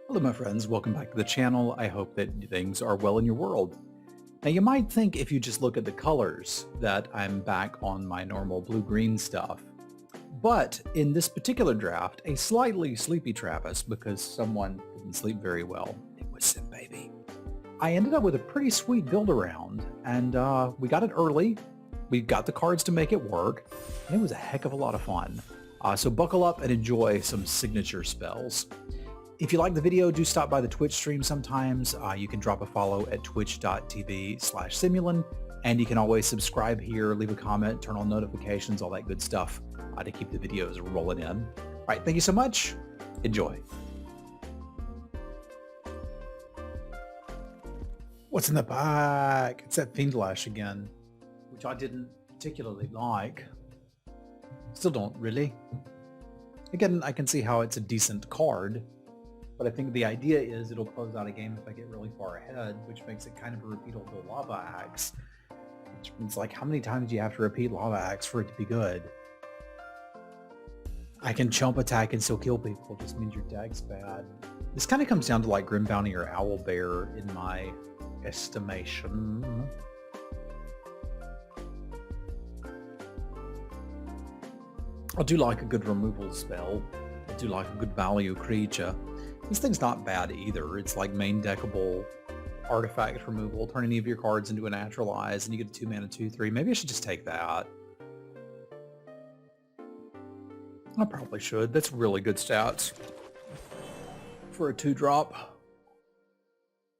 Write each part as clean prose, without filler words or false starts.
Hello my friends, welcome back to the channel. I hope that things are well in your world. Now you might think if you just look at the colors that I'm back on my normal blue-green stuff. But in this particular draft, a slightly sleepy Travis because someone didn't sleep very well. It was Sim Baby. I ended up with a pretty sweet build around and we got it early. We got the cards to make it work and it was a heck of a lot of fun. So buckle up and enjoy some signature spells. If you like the video, do stop by the Twitch stream sometimes. You can drop a follow at twitch.tv/Semulin, and you can always subscribe here, leave a comment, turn on notifications, all that good stuff to keep the videos rolling in. All right, thank you so much. Enjoy. What's in the pack? It's that Fiendlash again, which I didn't particularly like. Still don't really. Again, I can see how it's a decent card. But I think the idea is it'll close out a game if I get really far ahead, which makes it kind of a repeatable Lava Axe. Which means, like, how many times do you have to repeat Lava Axe for it to be good? I can chump attack and still kill people. It just means your deck's bad. This kind of comes down to like Grim Bounty or Owl Bear in my estimation. I do like a good removal spell. I do like a good value creature. This thing's not bad either. It's like main deckable artifact removal. Turn any of your cards into a naturalize and you get a 2-mana 2/3. Maybe I should just take that. I probably should. That's really good stats for a 2-drop.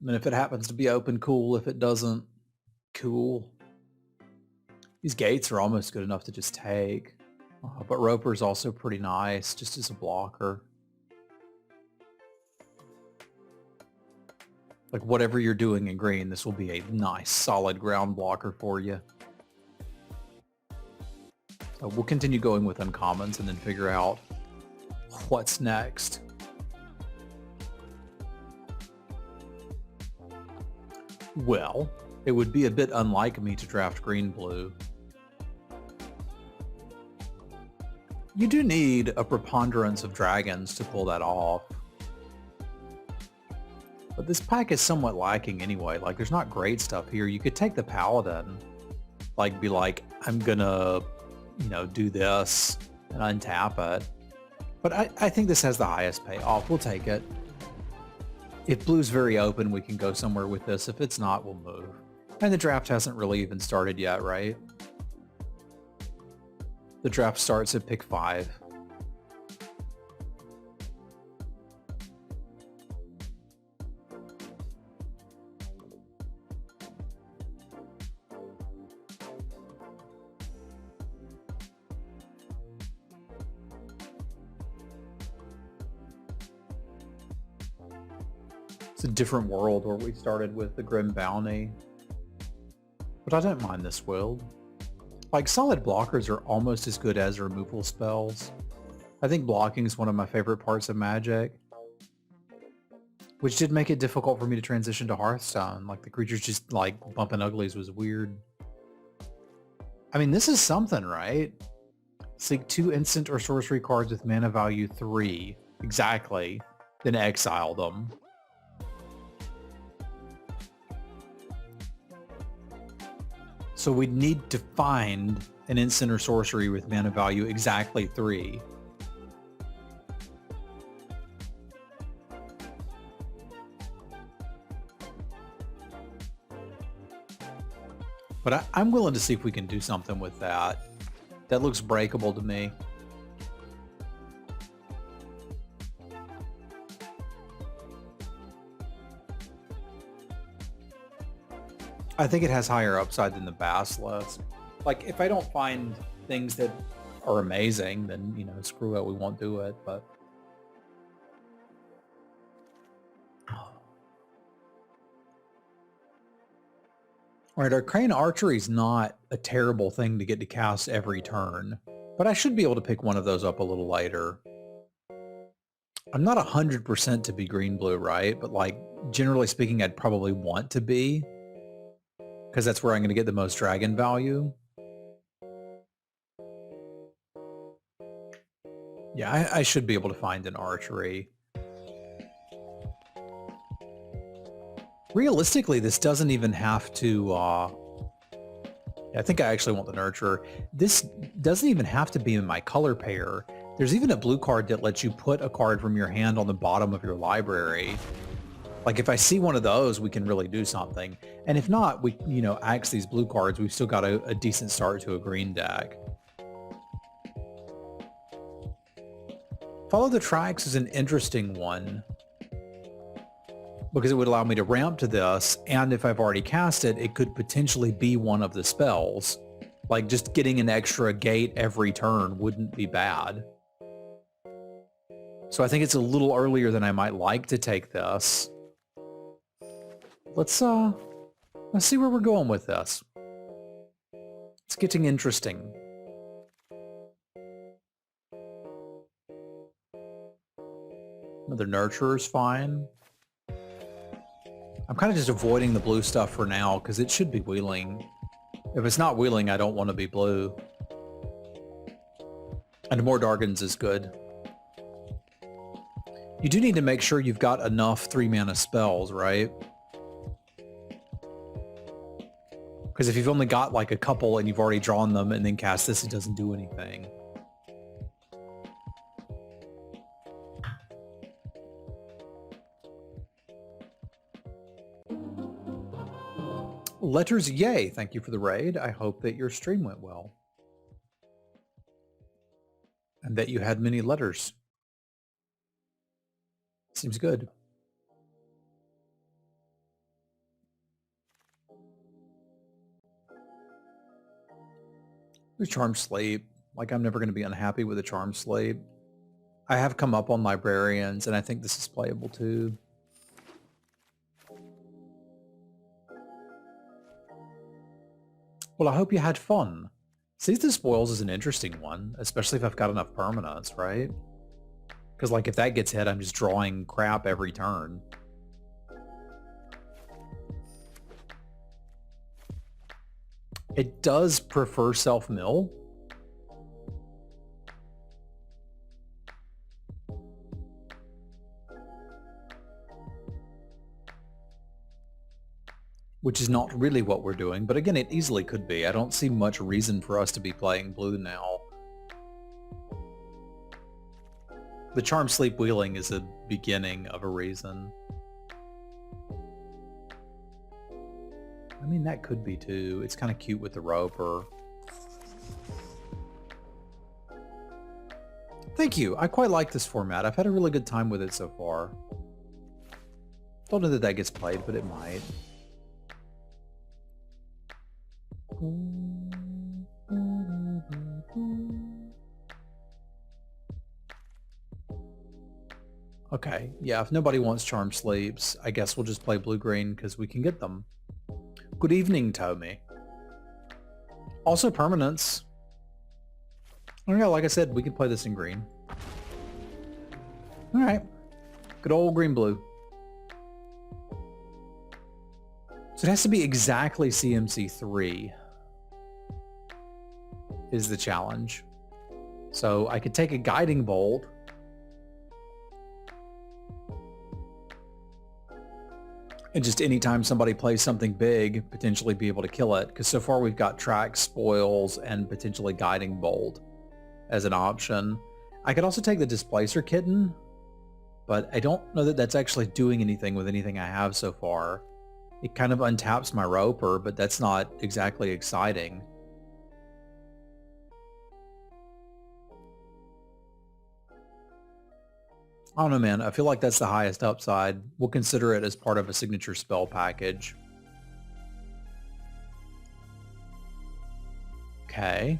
And if it happens to be open, cool. If it doesn't, cool. These gates are almost good enough to just take. But Roper's also pretty nice just as a blocker. Like whatever you're doing in green, this will be a nice solid ground blocker for you. So we'll continue going with uncommons and then figure out what's next. Well, it would be a bit unlike me to draft green-blue. You do need a preponderance of dragons to pull that off. But this pack is somewhat lacking anyway. Like, there's not great stuff here. You could take the Paladin, like, be like, I'm gonna, you know, do this and untap it. But I think this has the highest payoff. We'll take it. If blue's very open, we can go somewhere with this. If it's not, we'll move. And the draft hasn't really even started yet, right? The draft starts at pick 5. It's a different world where we started with the Grim Bounty. But I don't mind this world. Like, solid blockers are almost as good as removal spells. I think blocking is one of my favorite parts of Magic. Which did make it difficult for me to transition to Hearthstone. Like, the creatures just, like, bumping uglies was weird. I mean, this is something, right? Seek 2 instant or sorcery cards with mana value 3. Exactly. Then exile them. So we'd need to find an instant or sorcery with mana value exactly 3. But I'm willing to see if we can do something with that. That looks breakable to me. I think it has higher upside than the Basilisk. Like, if I don't find things that are amazing, then, you know, screw it, we won't do it, but... Alright, Arcane Archery is not a terrible thing to get to cast every turn, but I should be able to pick one of those up a little later. I'm not 100% to be green-blue, right? But, like, generally speaking, I'd probably want to be. Because that's where I'm going to get the most dragon value. Yeah, I should be able to find an archery. Realistically, this doesn't even have to... I think I actually want the Nurturer. This doesn't even have to be in my color pair. There's even a blue card that lets you put a card from your hand on the bottom of your library. Like if I see one of those, we can really do something. And if not, we, axe these blue cards. We've still got a decent start to a green deck. Follow the Tracks is an interesting one because it would allow me to ramp to this, and if I've already cast it, it could potentially be one of the spells. Like just getting an extra gate every turn wouldn't be bad. So I think it's a little earlier than I might like to take this. Let's see where we're going with this. It's getting interesting. Another Nurturer's fine. I'm kind of just avoiding the blue stuff for now because it should be wheeling. If it's not wheeling, I don't want to be blue. And more Dargans is good. You do need to make sure you've got enough 3-mana spells, right? Because if you've only got like a couple and you've already drawn them and then cast this, it doesn't do anything. Letters, yay! Thank you for the raid. I hope that your stream went well. And that you had many letters. Seems good. The Charm Sleep. Like, I'm never going to be unhappy with a Charm Sleep. I have come up on Librarians, and I think this is playable too. Well, I hope you had fun. Seize the Spoils is an interesting one, especially if I've got enough permanents, right? Because, like, if that gets hit, I'm just drawing crap every turn. It does prefer self-mill. Which is not really what we're doing, but again, it easily could be. I don't see much reason for us to be playing blue now. The Charm Sleep Wheeling is a beginning of a reason. I mean, that could be too. It's kind of cute with the Roper. Thank you. I quite like this format. I've had a really good time with it so far. Don't know that that gets played, but it might. Okay, yeah, if nobody wants Charm Sleeps, I guess we'll just play blue-green because we can get them. Good evening, Tommy. Also permanents. Oh yeah, like I said, we can play this in green. Alright. Good old green-blue. So it has to be exactly CMC 3 is the challenge. So I could take a Guiding Bolt. And just anytime somebody plays something big, potentially be able to kill it. Because so far we've got Track, Spoils, and potentially Guiding Bolt as an option. I could also take the Displacer Kitten, but I don't know that that's actually doing anything with anything I have so far. It kind of untaps my Roper, but that's not exactly exciting. I don't know, man. I feel like that's the highest upside. We'll consider it as part of a signature spell package. Okay.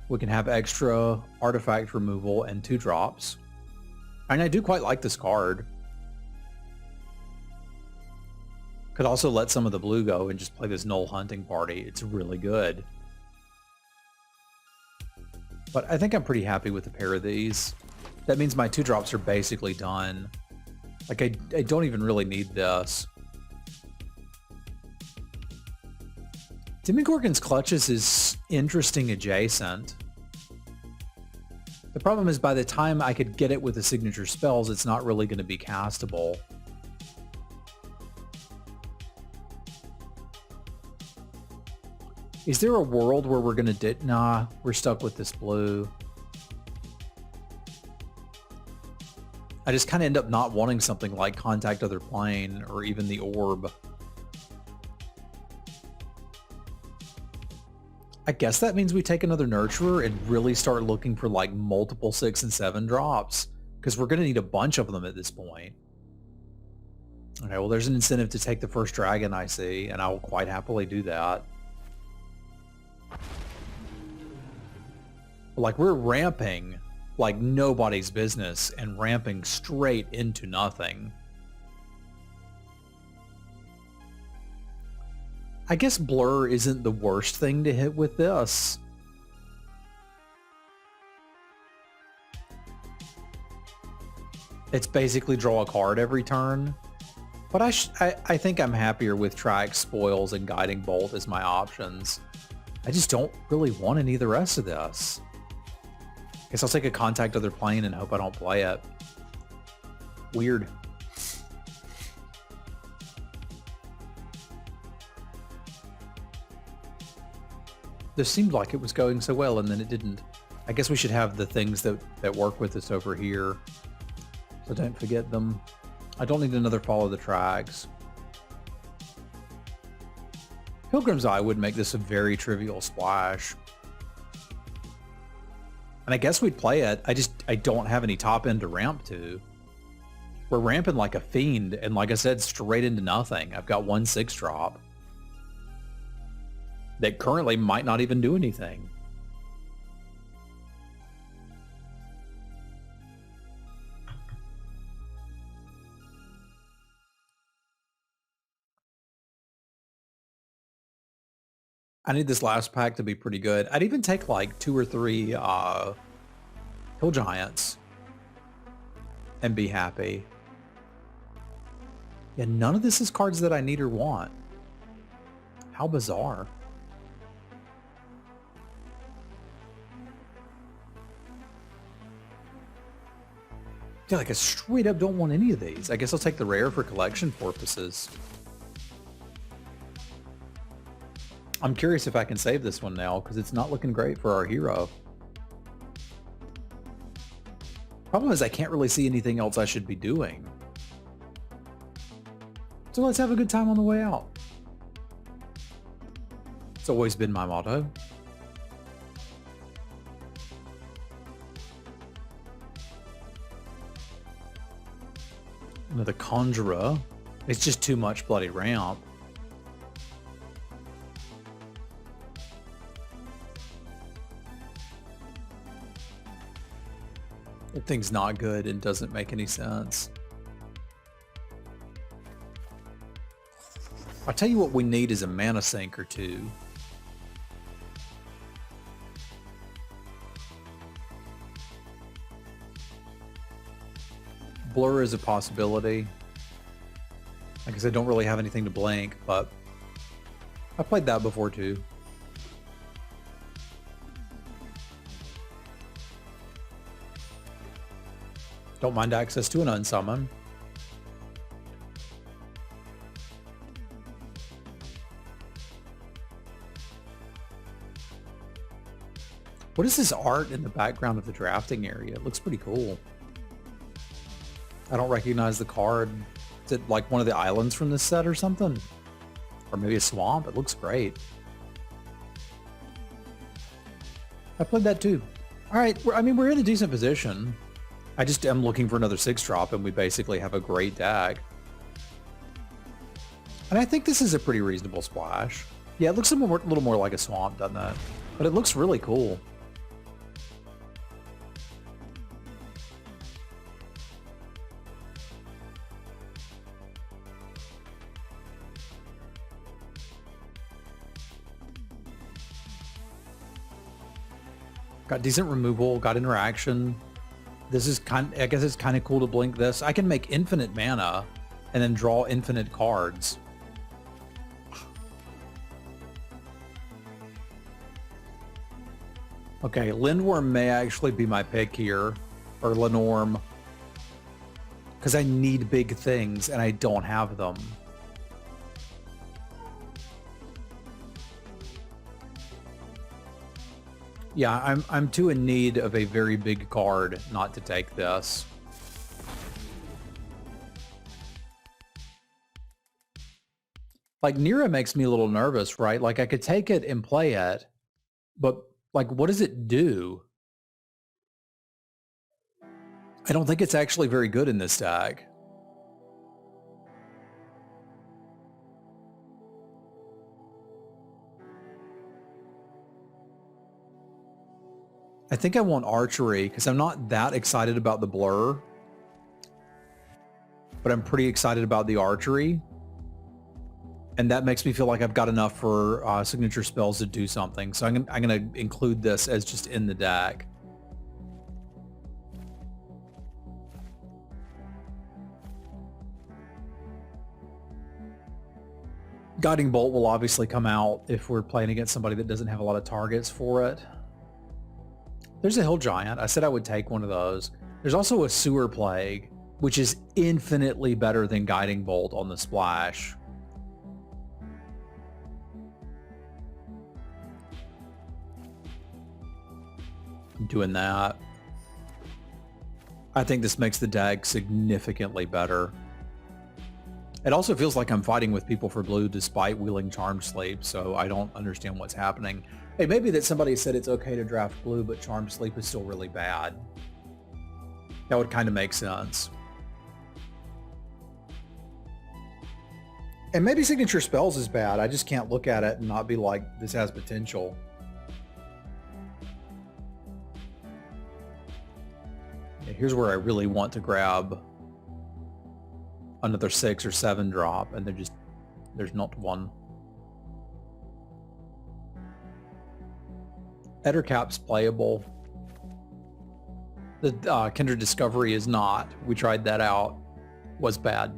We can have extra artifact removal and 2 drops. And I do quite like this card. Could also let some of the blue go and just play this Null Hunting Party. It's really good. But I think I'm pretty happy with a pair of these. That means my 2 drops are basically done. Like, I don't even really need this. Demogorgon's Clutches is interesting adjacent. The problem is by the time I could get it with the signature spells, it's not really going to be castable. Is there a world where we're going to nah, we're stuck with this blue. I just kind of end up not wanting something like Contact Other Plane or even the Orb. I guess that means we take another Nurturer and really start looking for like multiple 6 and 7 drops, because we're going to need a bunch of them at this point. Okay, well, there's an incentive to take the first dragon I see, and I will quite happily do that. Like, we're ramping like nobody's business and ramping straight into nothing. I guess Blur isn't the worst thing to hit with this. It's basically draw a card every turn. But I think I'm happier with Track, Spoils, and Guiding Bolt as my options. I just don't really want any of the rest of this. Guess I'll take a Contact Other Plane and hope I don't play it. Weird. This seemed like it was going so well, and then it didn't. I guess we should have the things that work with us over here, so don't forget them. I don't need another Follow the Tracks. Pilgrim's Eye would make this a very trivial splash. And I guess we'd play it. I don't have any top end to ramp to. We're ramping like a fiend, and like I said, straight into nothing. I've got 1 6-drop that currently might not even do anything. I need this last pack to be pretty good. I'd even take like 2 or 3 Hill Giants and be happy. Yeah, none of this is cards that I need or want. How bizarre. Yeah, like I straight up don't want any of these. I guess I'll take the rare for collection purposes. I'm curious if I can save this one now, because it's not looking great for our hero. Problem is I can't really see anything else I should be doing. So let's have a good time on the way out. It's always been my motto. Another Conjurer. It's just too much bloody ramp. That thing's not good and doesn't make any sense. I'll tell you what we need is a mana sink or 2. Blur is a possibility. Like I said, I don't really have anything to blink, but I played that before too. Don't mind access to an unsummon. What is this art in the background of the drafting area? It looks pretty cool. I don't recognize the card. Is it like one of the islands from this set or something? Or maybe a swamp? It looks great. I played that too. All right, we're in a decent position. I just am looking for another 6-drop, and we basically have a great deck. And I think this is a pretty reasonable splash. Yeah, it looks a little more like a swamp, doesn't it? But it looks really cool. Got decent removal, got interaction. This is I guess it's kind of cool to blink this. I can make infinite mana and then draw infinite cards. Okay, Lindworm may actually be my pick here, or Lenorm, because I need big things and I don't have them. Yeah, I'm too in need of a very big card not to take this. Like, Nira makes me a little nervous, right? Like, I could take it and play it, but, like, what does it do? I don't think it's actually very good in this deck. I think I want archery because I'm not that excited about the blur, but I'm pretty excited about the archery. And that makes me feel like I've got enough for signature spells to do something. So I'm going to include this as just in the deck. Guiding Bolt will obviously come out if we're playing against somebody that doesn't have a lot of targets for it. There's a Hill Giant. I said I would take one of those. There's also a Sewer Plague, which is infinitely better than Guiding Bolt on the splash. I'm doing that. I think this makes the deck significantly better. It also feels like I'm fighting with people for blue despite wheeling Charmed Sleep, so I don't understand what's happening. Hey, maybe that somebody said it's okay to draft blue, but Charmed Sleep is still really bad. That would kind of make sense. And maybe Signature Spells is bad. I just can't look at it and not be like, this has potential. Yeah, here's where I really want to grab another 6 or 7 drop, and there's not one. Ettercap's playable. The Kindred Discovery is not. We tried that out. Was bad.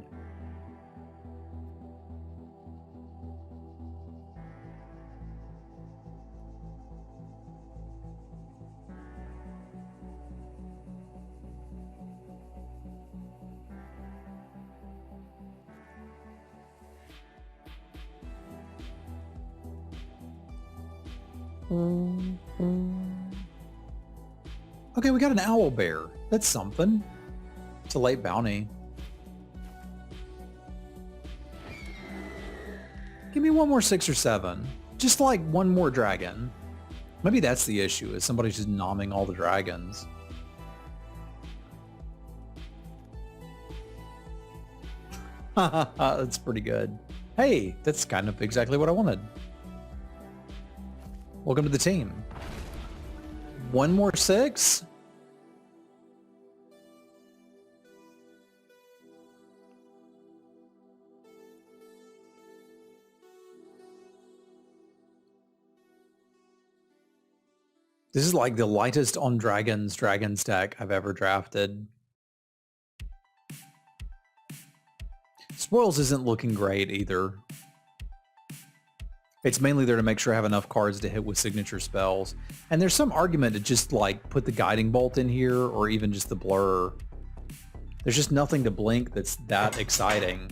Okay, we got an Owl Bear. That's something. It's a late bounty. Give me one more 6 or 7. Just like one more dragon. Maybe that's the issue, is somebody's just nomming all the dragons. That's pretty good. Hey, that's kind of exactly what I wanted. Welcome to the team. One more 6? This is like the lightest on dragons deck I've ever drafted. Spoils isn't looking great either. It's mainly there to make sure I have enough cards to hit with signature spells. And there's some argument to just like put the Guiding Bolt in here or even just the Blur. There's just nothing to blink that's that exciting.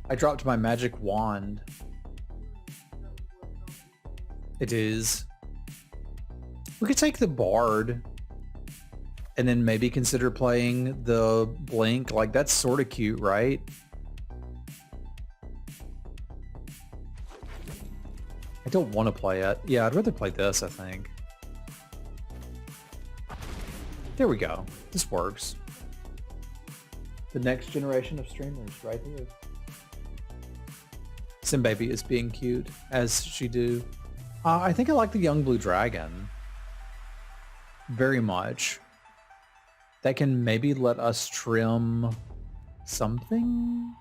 I dropped my magic wand. It is. We could take the Bard and then maybe consider playing the Blink. Like, that's sort of cute, right? I don't want to play it. Yeah, I'd rather play this, I think. There we go. This works. The next generation of streamers right here. Simbaby is being cute, as she do. I think I like the Young Blue Dragon very much. That can maybe let us trim something?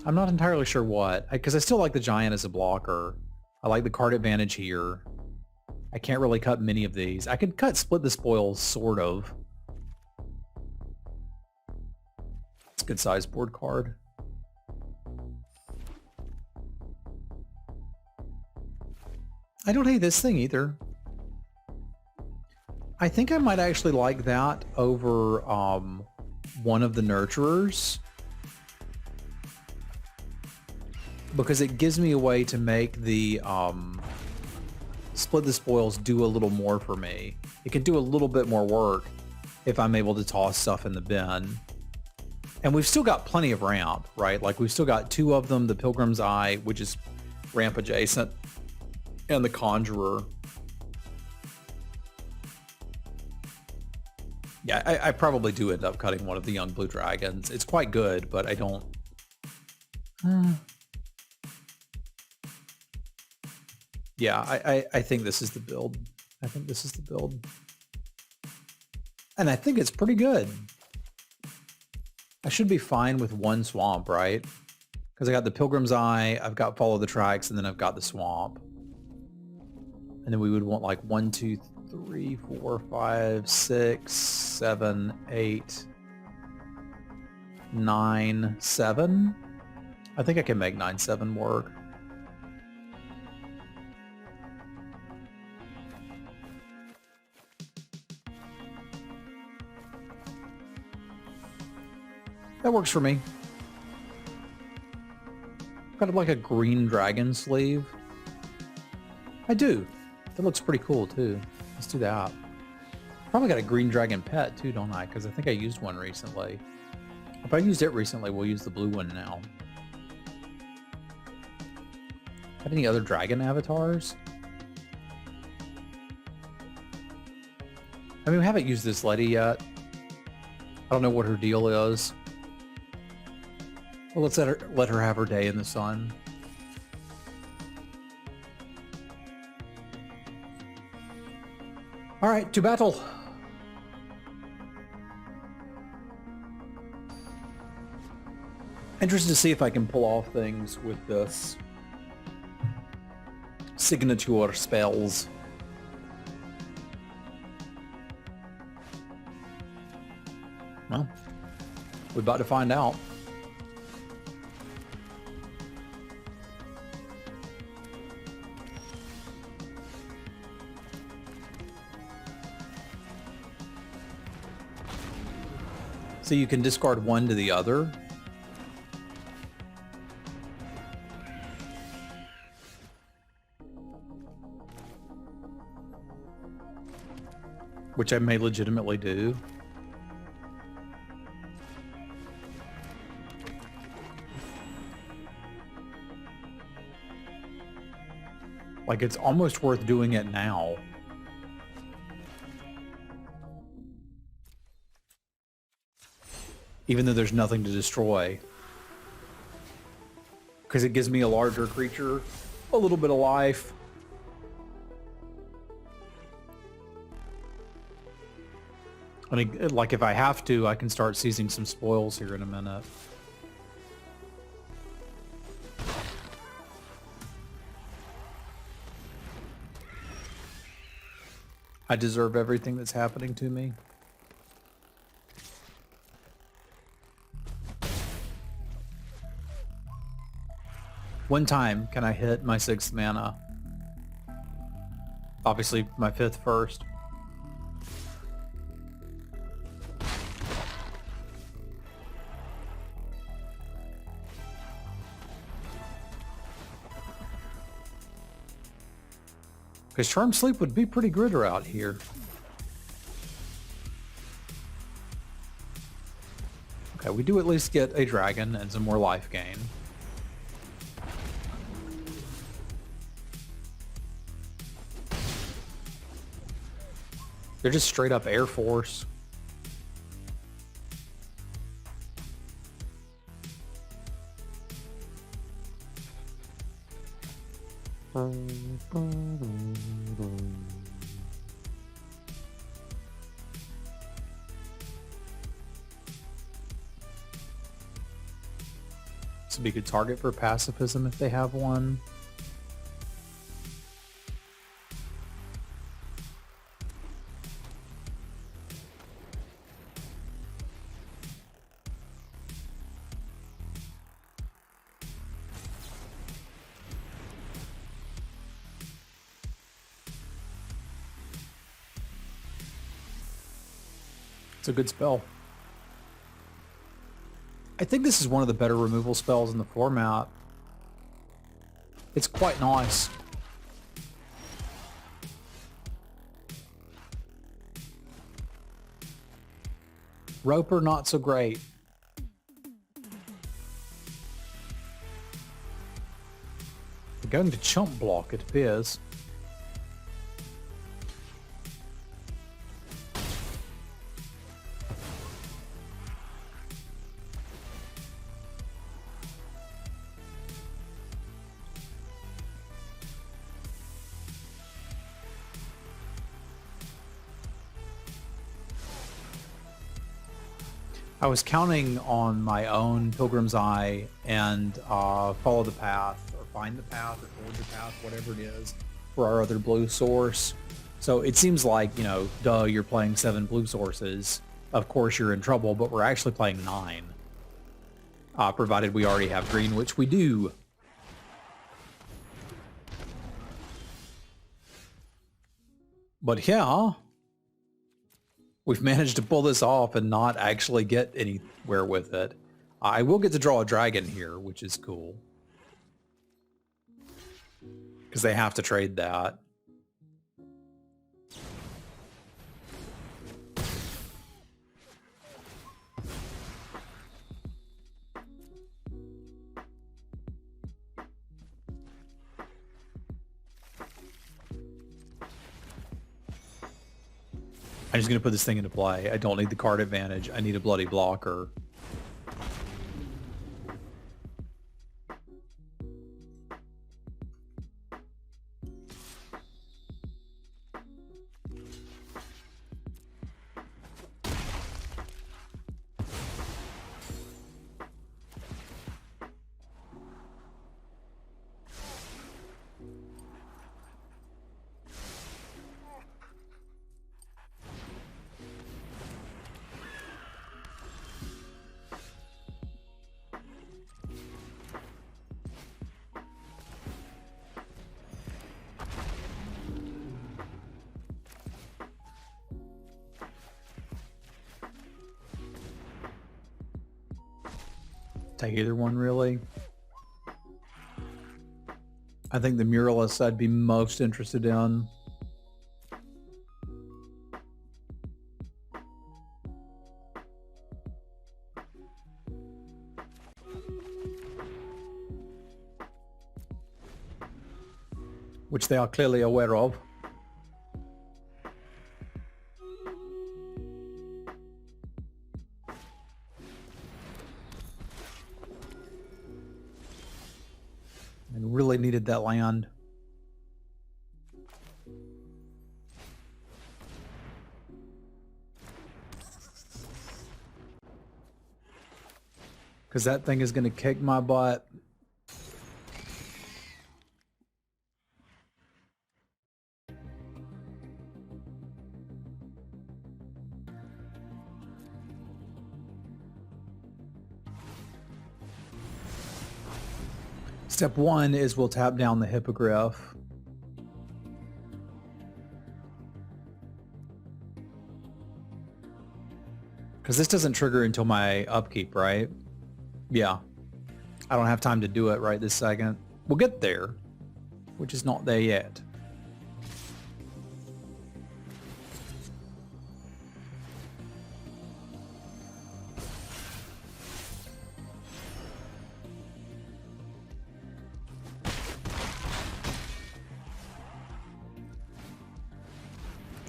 I'm not entirely sure what, because I still like the Giant as a blocker. I like the card advantage here. I can't really cut many of these. I could cut Split the Spoils, sort of. It's a good size board card. I don't hate this thing either. I think I might actually like that over one of the Nurturers. because it gives me a way to make the split the spoils do a little more for me. It can do a little bit more work if I'm able to toss stuff in the bin. And we've still got plenty of ramp, right? Like we've still got 2 of them, the Pilgrim's Eye, which is ramp adjacent, and the Conjurer. Yeah, I probably do end up cutting one of the young blue dragons. It's quite good, but I don't... Yeah, I think this is the build. I think this is the build. And I think it's pretty good. I should be fine with 1 swamp, right? Because I got the Pilgrim's Eye, I've got Follow the Tracks, and then I've got the swamp. And then we would want like 1, 2, 3, 4, 5, 6, 7, 8, 9, 7. I think I can make 9, 7 work. That works for me. Got like a green dragon sleeve. I do. That looks pretty cool too. Let's do that. Probably got a green dragon pet too, don't I? Because I think I used one recently. If I used it recently, we'll use the blue one now. Have any other dragon avatars? I mean, we haven't used this lady yet. I don't know what her deal is. Well, let's let her have her day in the sun. All right, to battle. Interested to see if I can pull off things with this signature spells. Well, we're about to find out. So you can discard one to the other. Which I may legitimately do. Like, it's almost worth doing it now. Even though there's nothing to destroy. Because it gives me a larger creature, a little bit of life. I mean, like if I have to, I can start seizing some spoils here in a minute. I deserve everything that's happening to me. One time can I hit my 6th mana. Obviously my 5th first. Because Charmed Sleep would be pretty gritter out here. Okay, we do at least get a dragon and some more life gain. They're just straight up Air Force. This would be a good target for pacifism if they have one. It's a good spell. I think this is one of the better removal spells in the format. It's quite nice. Roper, not so great. We're going to chump block, it appears. I was counting on my own Pilgrim's Eye and follow the path, or find the path, or forge the path, whatever it is, for our other blue source. So it seems like, you know, duh, you're playing 7 blue sources. Of course you're in trouble, but we're actually playing 9. Provided we already have green, which we do. But yeah, we've managed to pull this off and not actually get anywhere with it. I will get to draw a dragon here, which is cool. Because they have to trade that. I'm just going to put this thing into play. I don't need the card advantage. I need a bloody blocker. Take either one, really. I think the muralist I'd be most interested in. Which they are clearly aware of. And really needed that land. Because that thing is going to kick my butt. Step 1 is we'll tap down the Hippogriff. Because this doesn't trigger until my upkeep, right? Yeah. I don't have time to do it right this second. We'll get there, which is not there yet.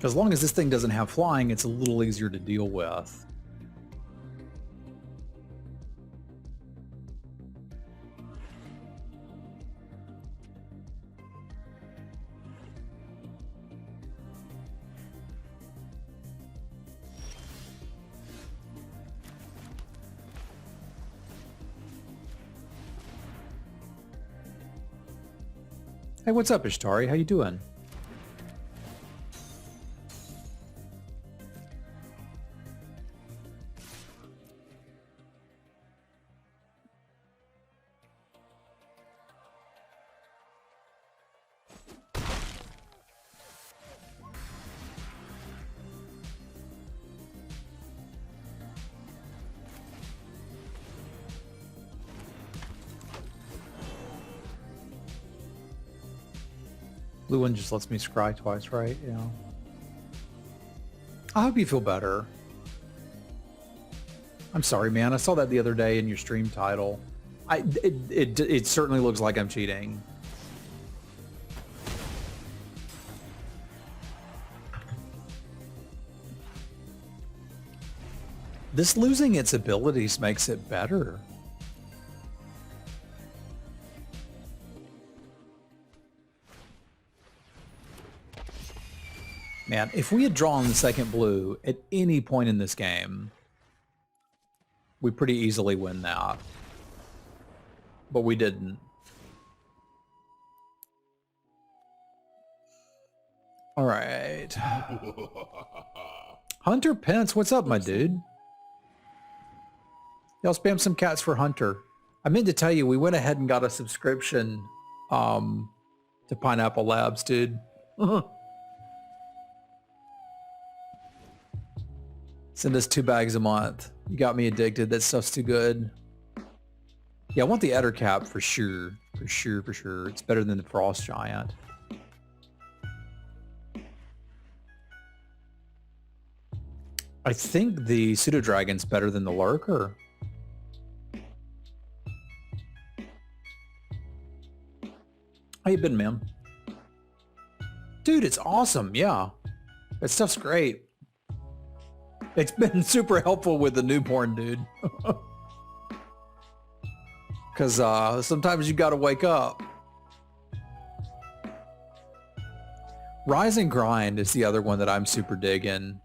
As long as this thing doesn't have flying, it's a little easier to deal with. Hey, what's up, Ishtari? How you doing? blue one just lets me scry twice, right? Yeah. I hope you feel better. I'm sorry, man. I saw that the other day in your stream title. It certainly looks like I'm cheating. This losing its abilities makes it better. Man, if we had drawn the second blue at any point in this game, we pretty easily win that. But we didn't. All right. Hunter Pence, what's up, my dude? Y'all spam some cats for Hunter. I meant to tell you, we went ahead and got a subscription to Pineapple Labs, dude. Send us 2 bags a month. You got me addicted. That stuff's too good. Yeah, I want the Eder Cap for sure. For sure, for sure. It's better than the Frost Giant. I think the Pseudo Dragon's better than the Lurker. How you been, man? Dude, it's awesome. Yeah. That stuff's great. It's been super helpful with the newborn, dude. Because sometimes you got to wake up. Rise and Grind is the other one that I'm super digging.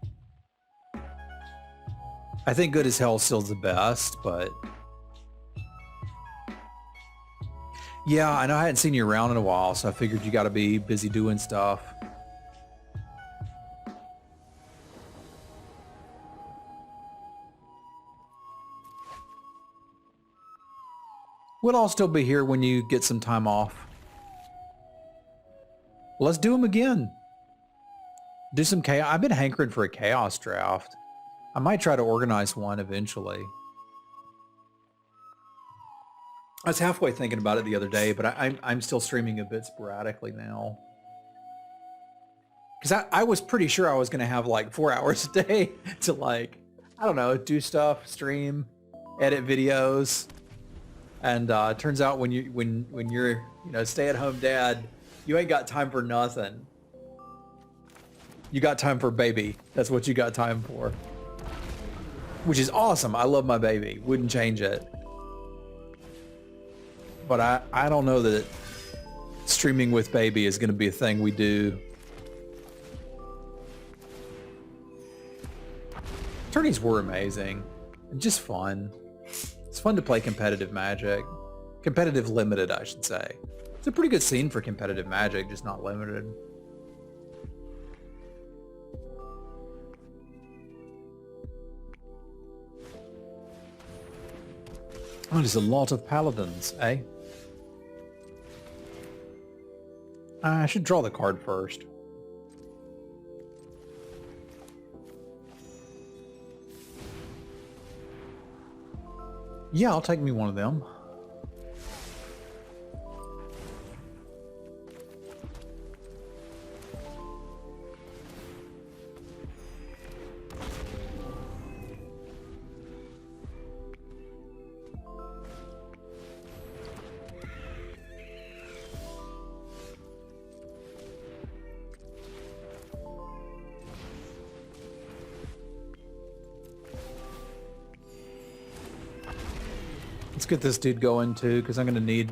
I think Good as Hell still's the best, but... Yeah, I know I hadn't seen you around in a while, so I figured you got to be busy doing stuff. We'll all still be here when you get some time off. Let's do them again. Do some chaos. I've been hankering for a chaos draft. I might try to organize one eventually. I was halfway thinking about it the other day, but I'm still streaming a bit sporadically now. Because I was pretty sure I was going to have like 4 hours a day to like, I don't know, do stuff, stream, edit videos. And turns out when you're stay-at-home dad, you ain't got time for nothing. You got time for baby. That's what you got time for. Which is awesome. I love my baby. Wouldn't change it. But I don't know that streaming with baby is going to be a thing we do. Tourneys were amazing. And just fun. It's fun to play competitive Magic. Competitive limited, I should say. It's a pretty good scene for competitive Magic, just not limited. Oh, there's a lot of paladins, eh? I should draw the card first. Yeah, I'll take me one of them. Let's get this dude going too, because I'm going to need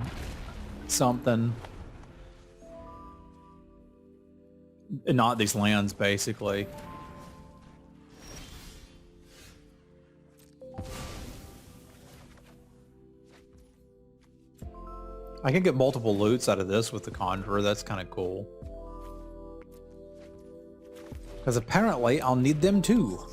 something. And not these lands, basically. I can get multiple loots out of this with the Conjurer. That's kind of cool. Because apparently I'll need them too.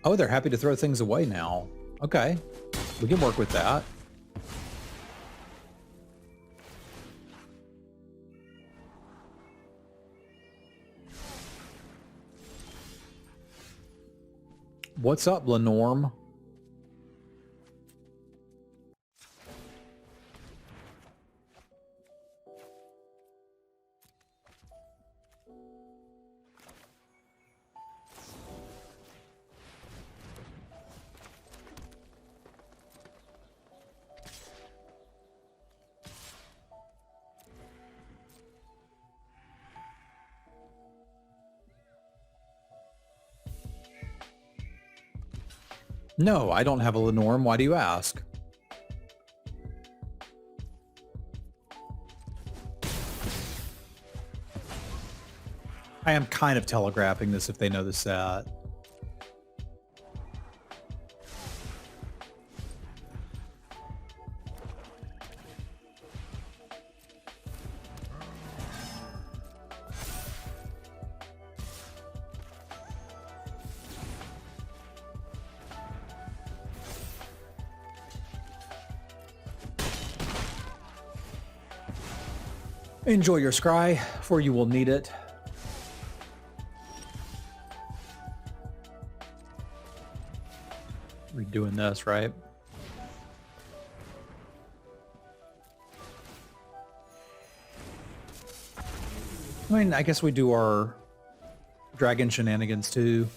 Oh, they're happy to throw things away now. Okay. We can work with that. What's up, Lenorm? No, I don't have a Lenorm. Why do you ask? I am kind of telegraphing this if they know the set. Enjoy your scry, for you will need it. We're doing this, right? I mean, I guess we do our dragon shenanigans too.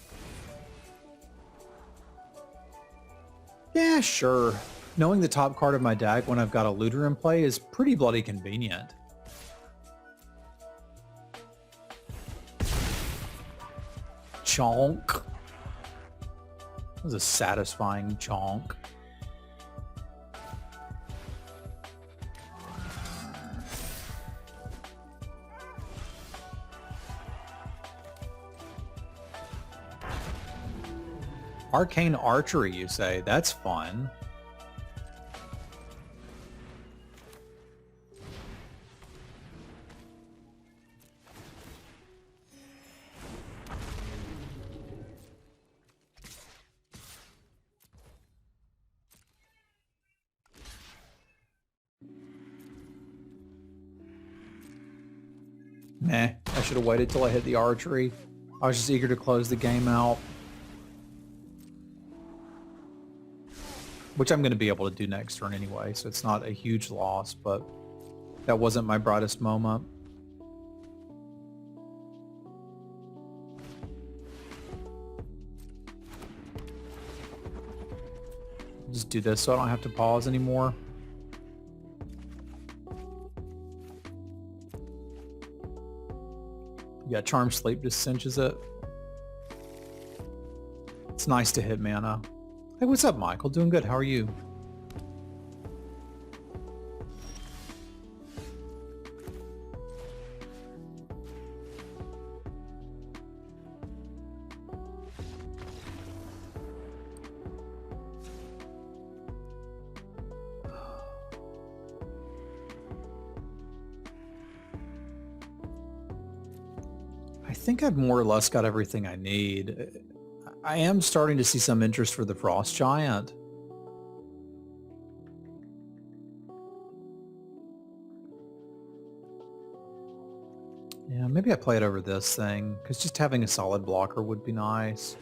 Yeah, sure. Knowing the top card of my deck when I've got a looter in play is pretty bloody convenient. Chonk. That was a satisfying chonk. Arcane archery, you say? That's fun. Nah, I should have waited till I hit the archery. I was just eager to close the game out. Which I'm going to be able to do next turn anyway, so it's not a huge loss, but that wasn't my brightest moment. Just do this so I don't have to pause anymore. Yeah, Charm Sleep just cinches it. It's nice to hit mana. Hey, what's up, Michael? Doing good. How are you? I think I've more or less got everything I need. I am starting to see some interest for the Frost Giant. Yeah, maybe I play it over this thing, because just having a solid blocker would be nice.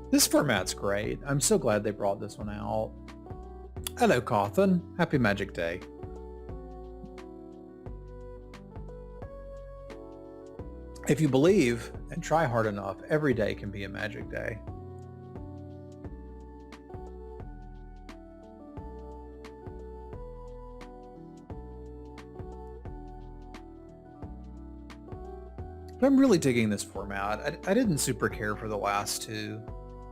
This format's great. I'm so glad they brought this one out. Hello, Cawthon. Happy Magic Day. If you believe and try hard enough, every day can be a magic day. But I'm really digging this format. I didn't super care for the last two,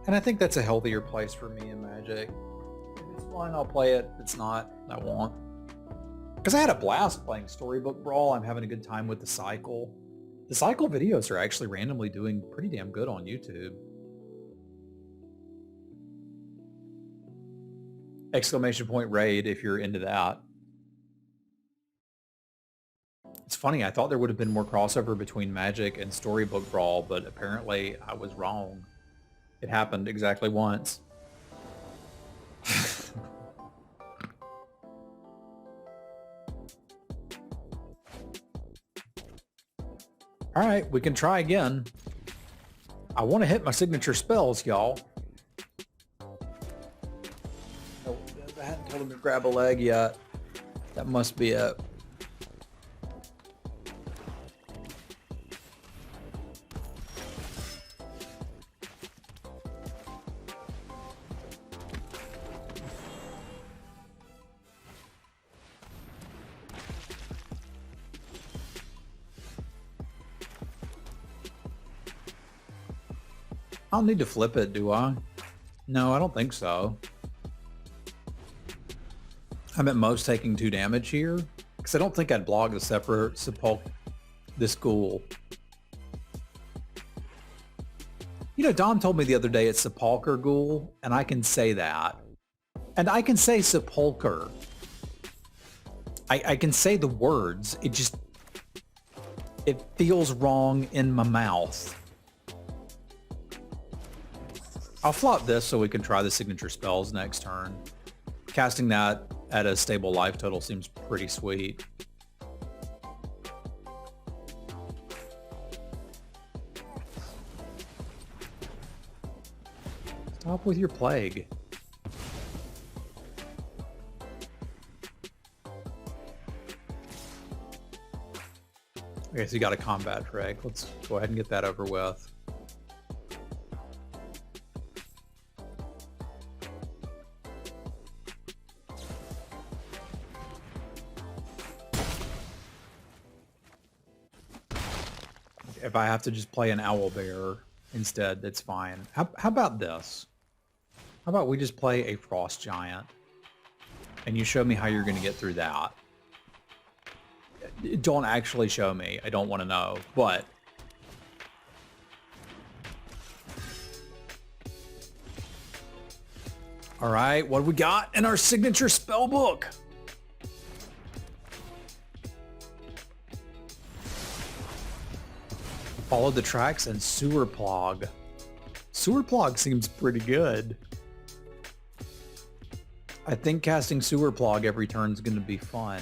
and I think that's a healthier place for me in Magic. If it's fun, I'll play it. If it's not, I won't. Because I had a blast playing Storybook Brawl. I'm having a good time with the cycle. The cycle videos are actually randomly doing pretty damn good on YouTube. Exclamation point raid if you're into that. It's funny, I thought there would have been more crossover between Magic and Storybook Brawl, but apparently I was wrong. It happened exactly once. All right, we can try again. I want to hit my signature spells, y'all. Oh, I hadn't told him to grab a leg yet. That must be it. I don't need to flip it, do I? No, I don't think so. I'm at most taking 2 damage here, because I don't think I'd block the separate this ghoul. You know, Dom told me the other day it's Sepulchre Ghoul, and I can say that. And I can say Sepulchre. I can say the words, it feels wrong in my mouth. I'll flop this so we can try the signature spells next turn. Casting that at a stable life total seems pretty sweet. Stop with your plague. Okay, so you got a combat trick. Let's go ahead and get that over with. If I have to just play an owl bear instead, that's fine. How about this? How about we just play a frost giant and you show me how you're going to get through that? Don't actually show me. I don't want to know, but all right, what do we got in our signature spell book? Follow the tracks and sewer plog. Sewer plog seems pretty good. I think casting sewer plog every turn is going to be fun.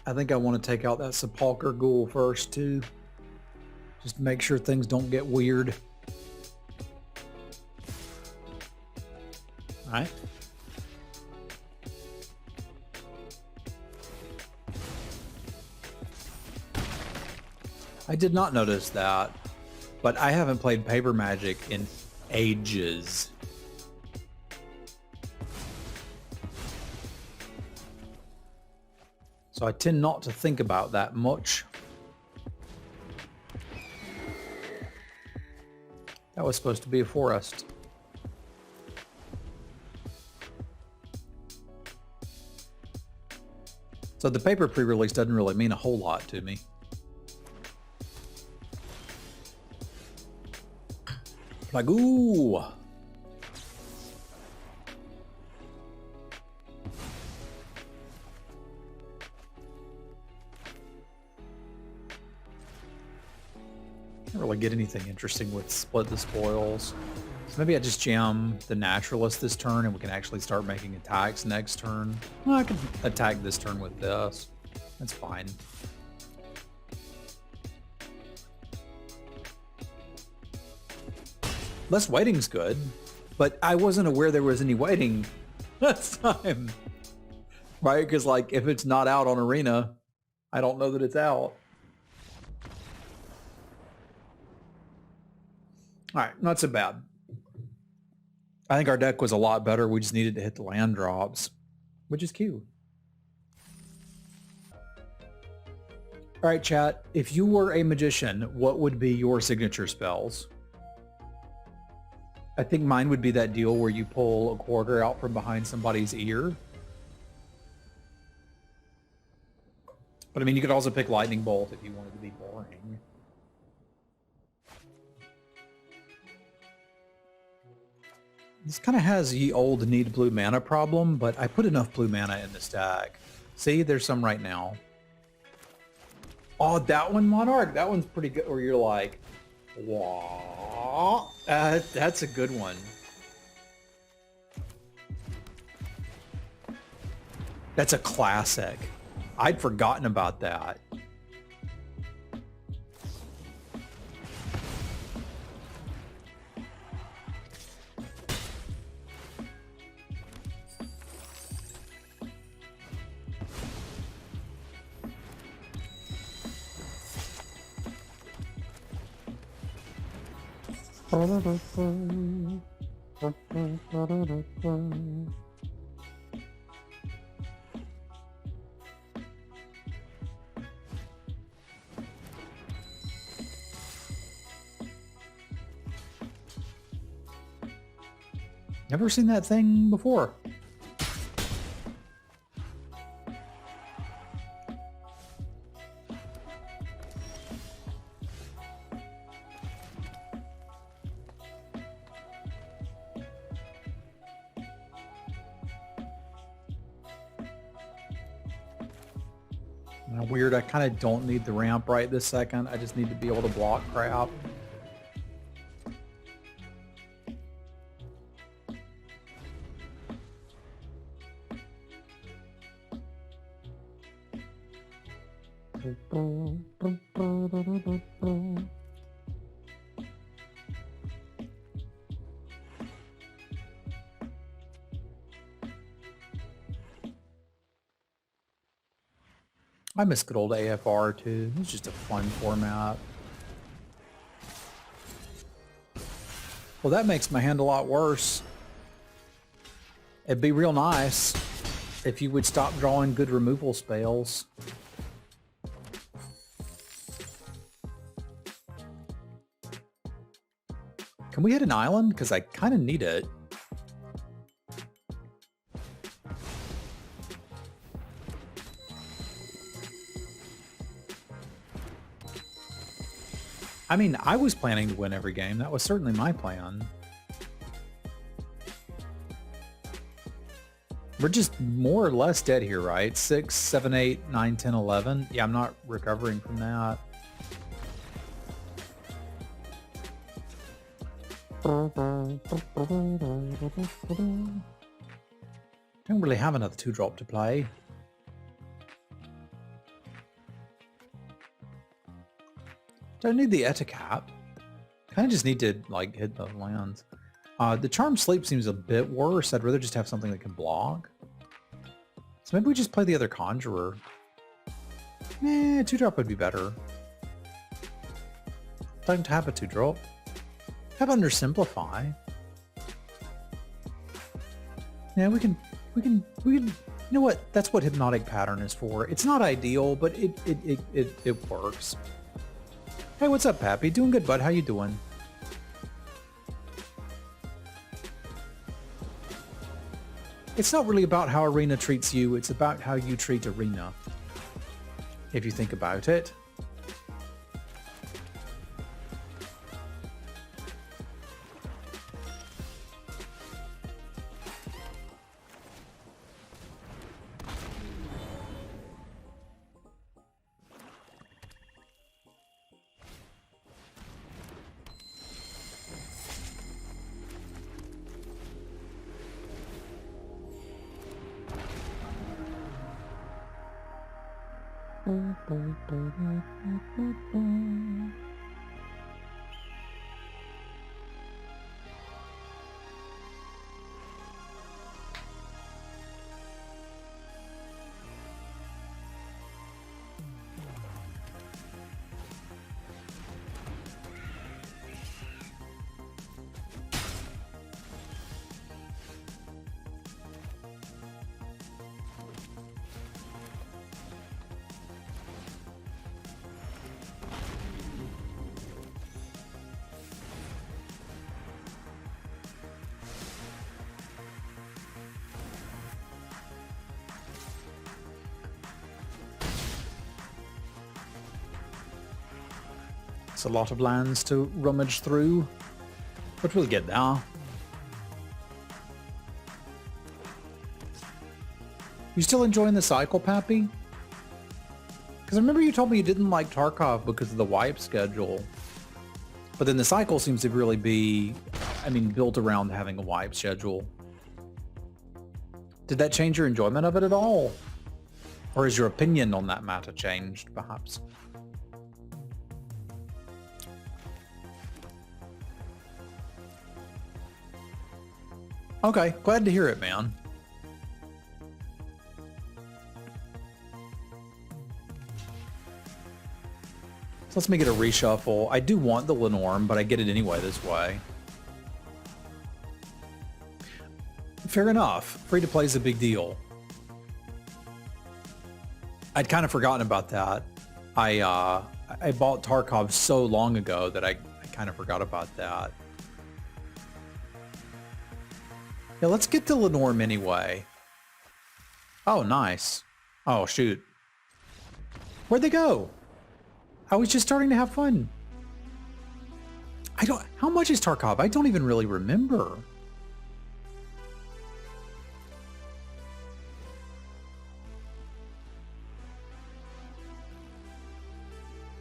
I think I want to take out that Sepulchre Ghoul first, too. Just to make sure things don't get weird. All right. I did not notice that, but I haven't played Paper Magic in ages. So I tend not to think about that much. That was supposed to be a forest. So the paper pre-release doesn't really mean a whole lot to me. Like, ooh. Can't really get anything interesting with split the spoils. So maybe I just jam the naturalist this turn and we can actually start making attacks next turn. Well, I can attack this turn with this. That's fine. Less waiting's good, but I wasn't aware there was any waiting last time. Right? Because like if it's not out on Arena, I don't know that it's out. All right, not so bad. I think our deck was a lot better. We just needed to hit the land drops, which is cute. All right, chat. If you were a magician, what would be your signature spells? I think mine would be that deal where you pull a quarter out from behind somebody's ear. But I mean, you could also pick Lightning Bolt if you wanted to be boring. This kind of has ye old need blue mana problem, but I put enough blue mana in the stack. See, there's some right now. Oh, that one, Monarch, that one's pretty good. Where you're like, wow, that's a good one. That's a classic. I'd forgotten about that. Never seen that thing before. Weird, I kind of don't need the ramp right this second. I just need to be able to block crap. I miss good old AFR too. It's just a fun format. Well, that makes my hand a lot worse. It'd be real nice if you would stop drawing good removal spells. Can we hit an island? Because I kind of need it. I mean, I was planning to win every game. That was certainly my plan. We're just more or less dead here, right? 6, 7, 8, 9, 10, 11. Yeah, I'm not recovering from that. Don't really have another 2-drop to play. Don't need the Etacap. Kind of just need to like hit the lands. The Charmed Sleep seems a bit worse. I'd rather just have something that can block. So maybe we just play the other Conjurer. 2-drop would be better. Don't have a 2-drop. Have Under Simplify. Yeah, we can. You know what? That's what Hypnotic Pattern is for. It's not ideal, but it works. Hey, what's up, Pappy? Doing good, bud. How you doing? It's not really about how Arena treats you. It's about how you treat Arena. If you think about it. It's a lot of lands to rummage through, but we'll get there. You still enjoying the cycle, Pappy? Because I remember you told me you didn't like Tarkov because of the wipe schedule. But then the cycle seems to really be, I mean, built around having a wipe schedule. Did that change your enjoyment of it at all? Or has your opinion on that matter changed, perhaps? Okay, glad to hear it, man. So let's make it a reshuffle. I do want the Lenorm, but I get it anyway this way. Fair enough. Free to play is a big deal. I'd kind of forgotten about that. I bought Tarkov so long ago that I kind of forgot about that. Yeah, let's get to Lenorm anyway. Oh, nice. Oh, shoot. Where'd they go? I was just starting to have fun. How much is Tarkov? I don't even really remember.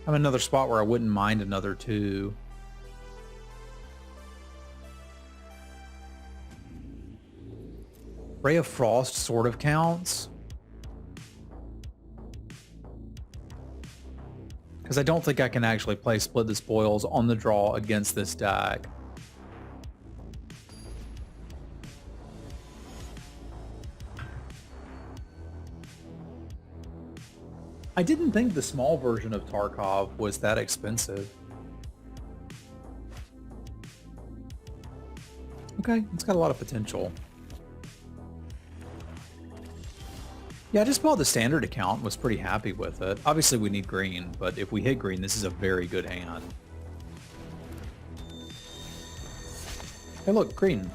I'm in another spot where I wouldn't mind another 2. Ray of Frost sort of counts. Because I don't think I can actually play Split the Spoils on the draw against this deck. I didn't think the small version of Tarkov was that expensive. Okay, it's got a lot of potential. Yeah, I just bought the standard account, was pretty happy with it. Obviously we need green, but if we hit green, this is a very good hand. Hey look, green.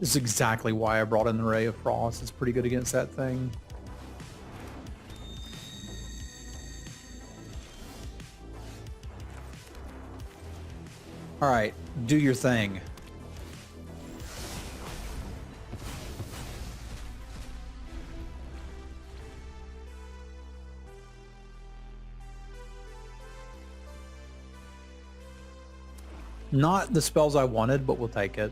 This is exactly why I brought in the Ray of Frost. It's pretty good against that thing. All right, do your thing. Not the spells I wanted, but we'll take it.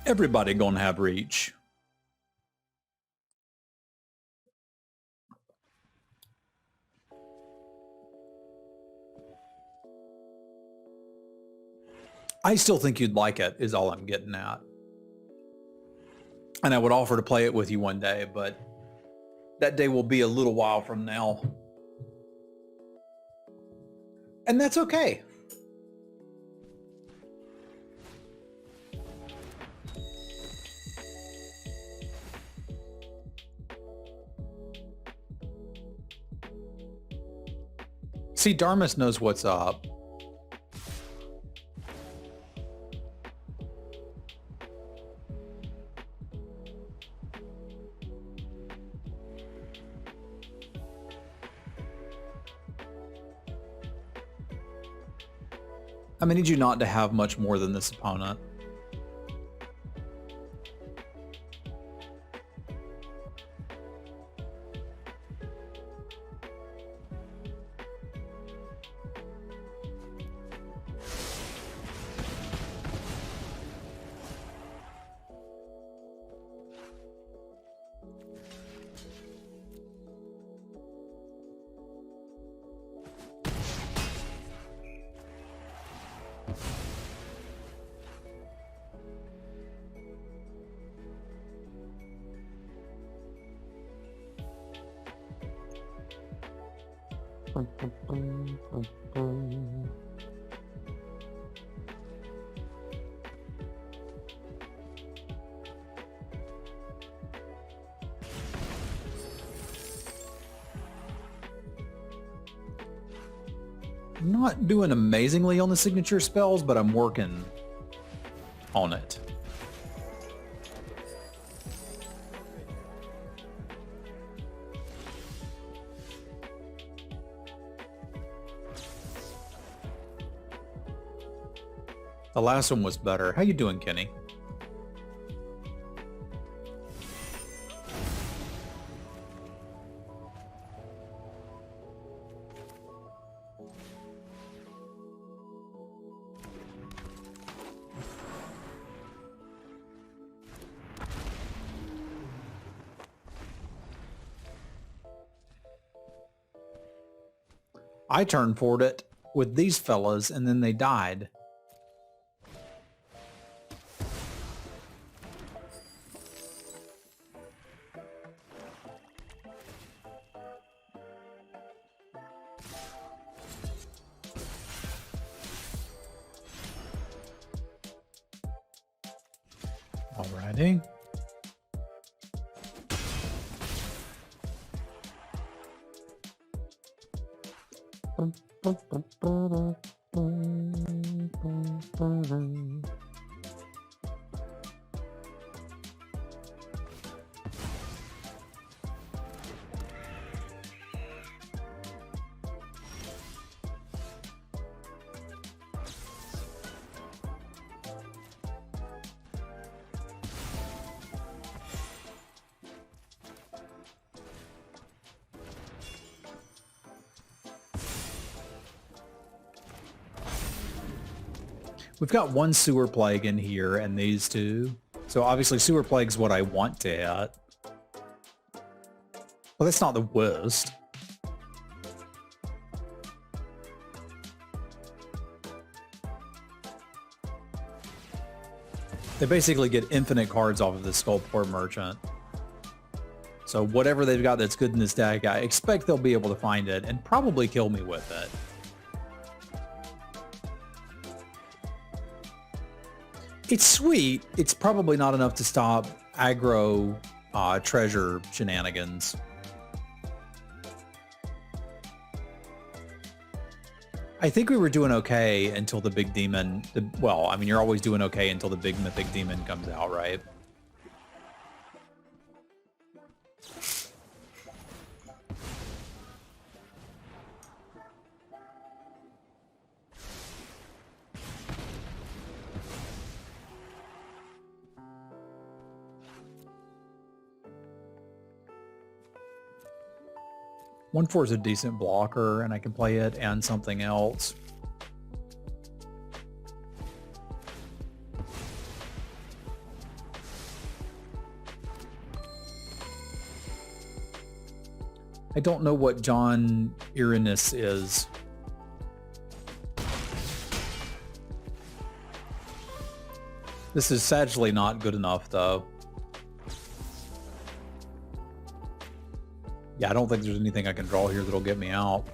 Everybody gonna have reach. I still think you'd like it, is all I'm getting at. And I would offer to play it with you one day, but that day will be a little while from now. And that's okay. See, Darmus knows what's up. I need you not to have much more than this opponent. I'm not doing amazingly on the signature spells, but I'm working on it. The last one was better. How you doing, Kenny? I turned for it with these fellas, and then they died. Alrighty. We've got one sewer plague in here and these two. So obviously sewer plague's what I want to hit. Well, that's not the worst. They basically get infinite cards off of the Sculptor Merchant. So whatever they've got that's good in this deck, I expect they'll be able to find it and probably kill me with it. It's sweet. It's probably not enough to stop aggro treasure shenanigans. I think we were doing okay until the big demon... well, I mean, you're always doing okay until the big mythic demon comes out, right? One four is a decent blocker, and I can play it and something else. I don't know what John Irenis is. This is sadly not good enough, though. Yeah, I don't think there's anything I can draw here that'll get me out.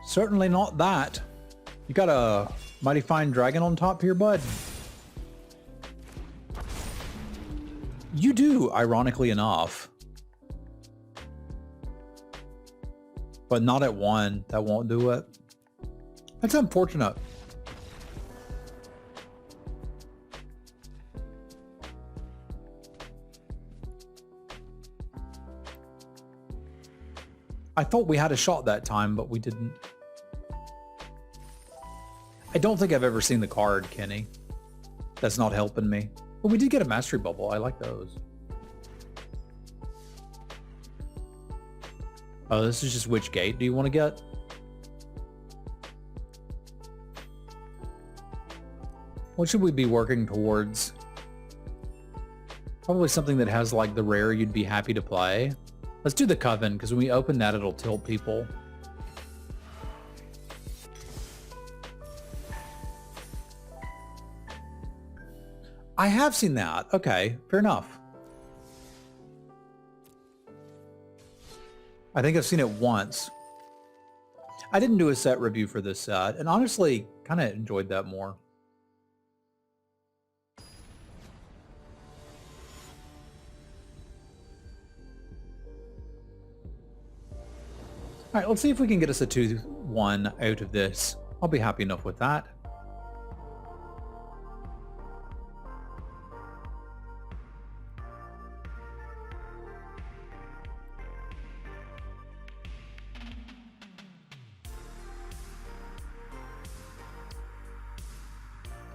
Certainly not that. You got a mighty fine dragon on top here, bud? You do, ironically enough. But not at one. That won't do it. That's unfortunate. I thought we had a shot that time, but we didn't. I don't think I've ever seen the card, Kenny. That's not helping me. But we did get a mastery bubble. I like those. Oh, this is just which gate do you want to get? What should we be working towards? Probably something that has like the rare you'd be happy to play. Let's do the Coven, because when we open that, it'll tilt people. I have seen that. Okay, fair enough. I think I've seen it once. I didn't do a set review for this set, and honestly, kind of enjoyed that more. All right, let's see if we can get us a 2-1 out of this. I'll be happy enough with that.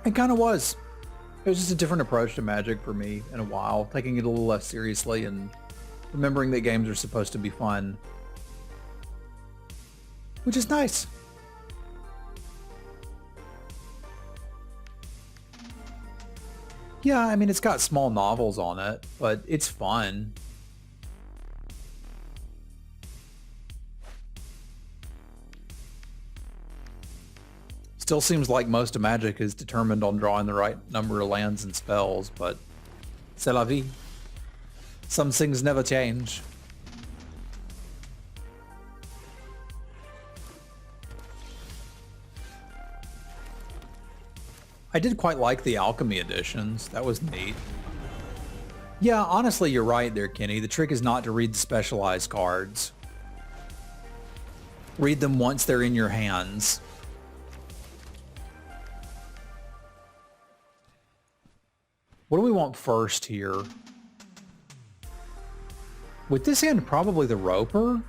It kind of was. It was just a different approach to Magic for me in a while, taking it a little less seriously and remembering that games are supposed to be fun. Which is nice. Yeah, I mean, it's got small novels on it, but it's fun. Still seems like most of Magic is determined on drawing the right number of lands and spells, but c'est la vie. Some things never change. I did quite like the Alchemy editions. That was neat. Yeah, honestly, you're right there, Kenny. The trick is not to read the specialized cards. Read them once they're in your hands. What do we want first here? With this hand, probably the Roper.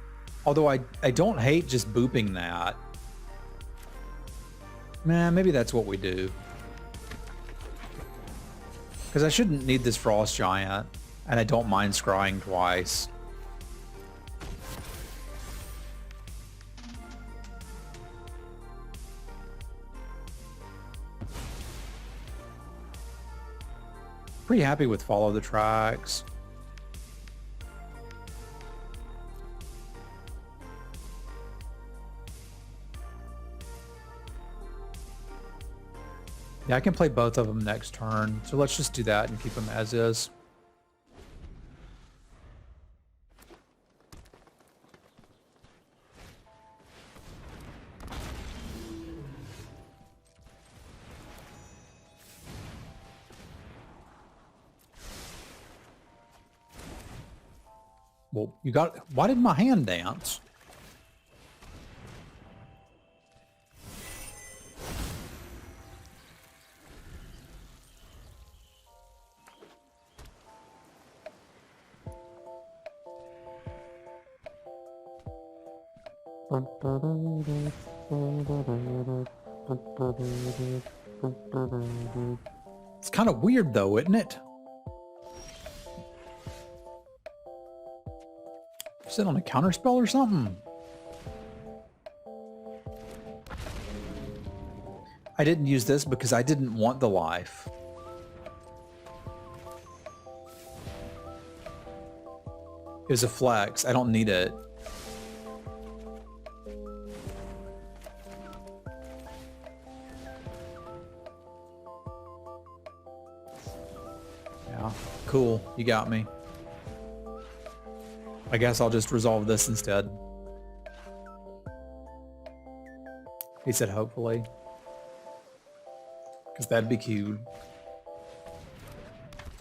Although I don't hate just booping that. Man, maybe that's what we do. Because I shouldn't need this Frost Giant, and I don't mind scrying twice. Pretty happy with Follow the Tracks. Yeah, I can play both of them next turn, so let's just do that and keep them as is. Well, you got... Why did my hand dance? It's kind of weird though, isn't it? Is it on a counterspell or something? I didn't use this because I didn't want the life. It was a flex. I don't need it. Yeah, cool. You got me. I guess I'll just resolve this instead. He said hopefully. Because that'd be cute.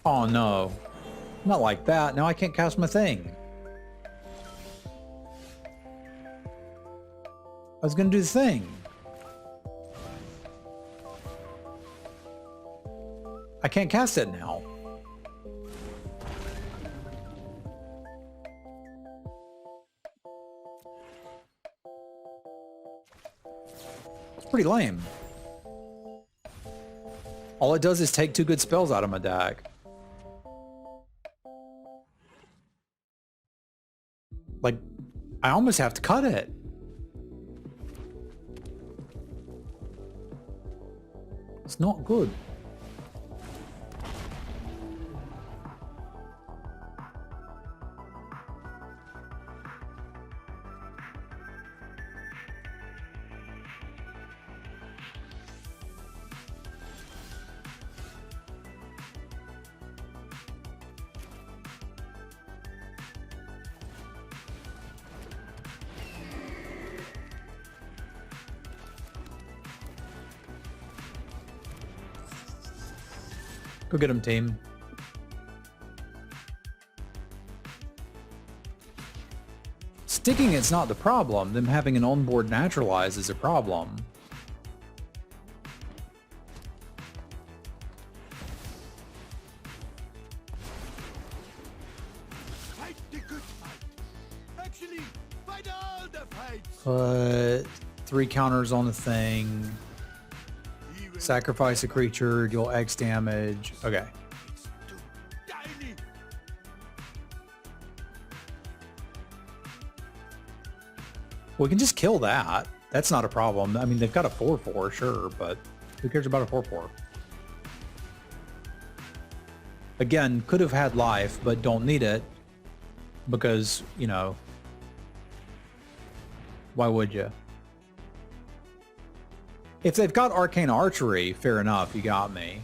Oh no. Not like that. Now I can't cast my thing. I was gonna do the thing. I can't cast it now. Pretty lame. All it does is take 2 good spells out of my deck. Like, I almost have to cut it. It's not good. Go get him, team. Sticking it's not the problem. Them having an onboard naturalize is a problem. Fight the good fight. Actually, fight all the fights. Put 3 counters on the thing. Even Sacrifice a creature, deal X damage. Okay. it's too tiny. We can just kill that. That's not a problem. I mean, they've got a 4/4, sure, but who cares about a 4/4? Again, could have had life, but don't need it because, you know, why would you? If they've got arcane archery, fair enough, you got me.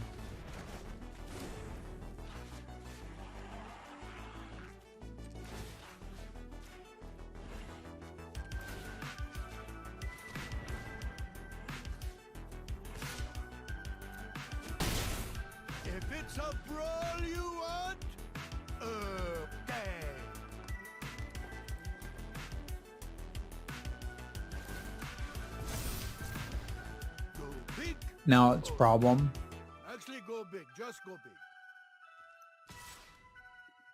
If it's a brawl you want, okay. Go big. Now it's a problem. Actually, go big. Just go big.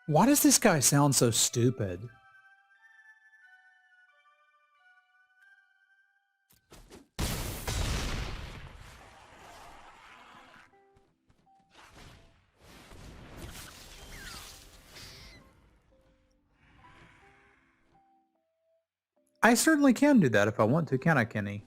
Why does this guy sound so stupid? I certainly can do that if I want to, can I, Kenny?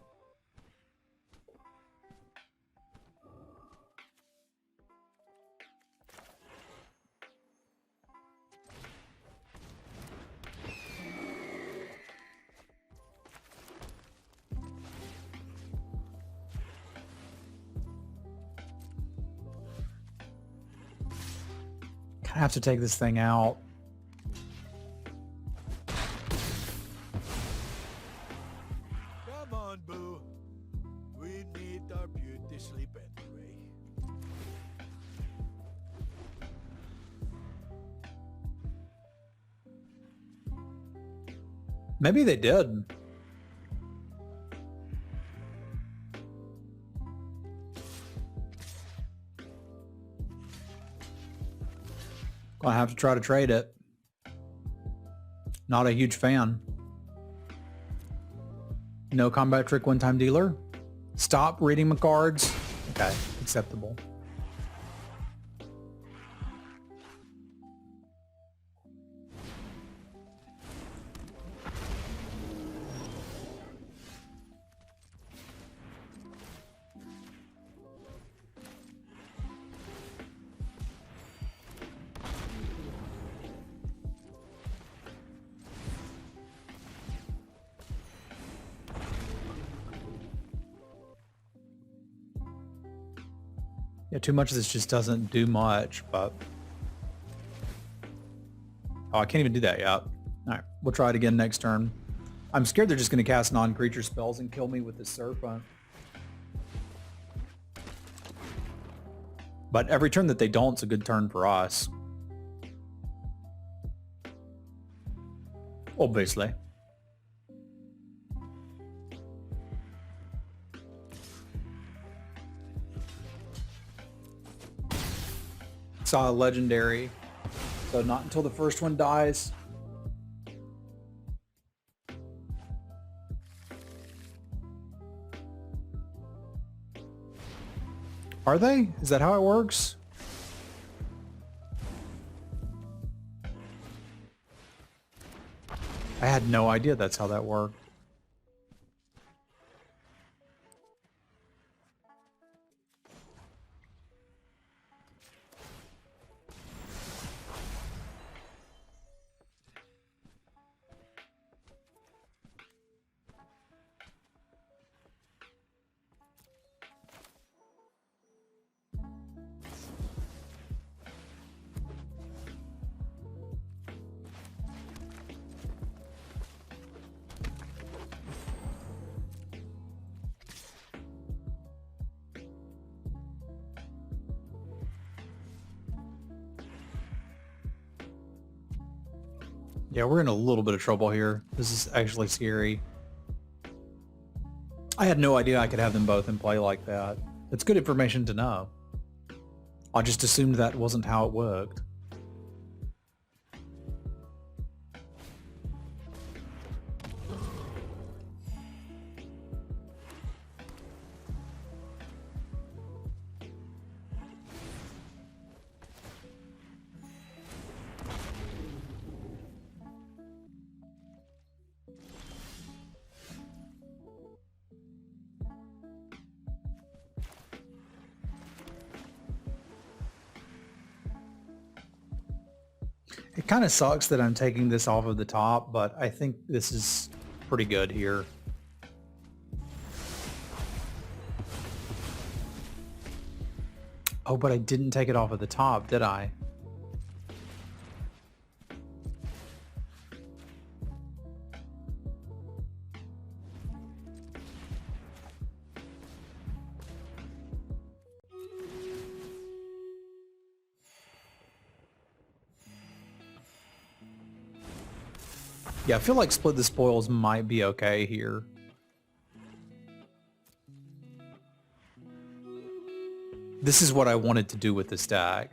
I have to take this thing out. Come on, boo. We need our beauty sleep anyway. Maybe they did. Gonna have to try to trade it. Not a huge fan. No combat trick one-time dealer. Stop reading my cards. Okay, acceptable. Yeah, too much of this just doesn't do much, but... Oh, I can't even do that yet. All right, we'll try it again next turn. I'm scared they're just going to cast non-creature spells and kill me with the Serpent. But every turn that they don't, it's a good turn for us. Obviously. Saw a legendary, so not until the first one dies. Are they? Is that how it works? I had no idea that's how that worked. Yeah, we're in a little bit of trouble here. This is actually scary. I had no idea I could have them both in play like that. It's good information to know. I just assumed that wasn't how it worked. It kind of sucks that I'm taking this off of the top, but I think this is pretty good here. Oh, but I didn't take it off of the top, did I? Yeah, I feel like split the spoils might be okay here. This is what I wanted to do with the stack.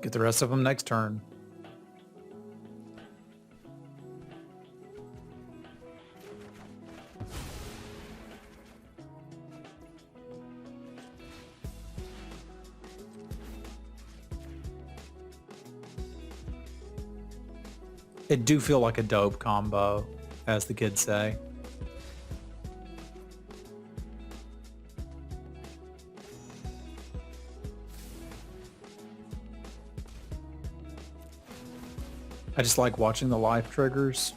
Get the rest of them next turn. It do feel like a dope combo, as the kids say. I just like watching the life triggers.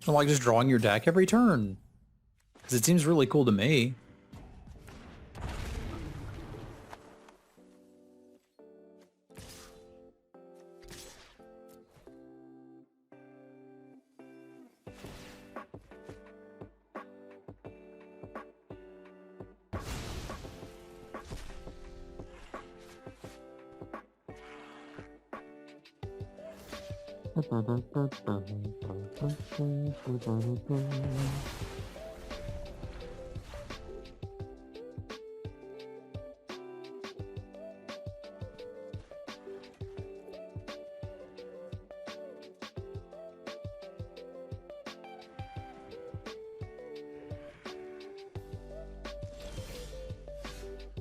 I like just drawing your deck every turn, because it seems really cool to me.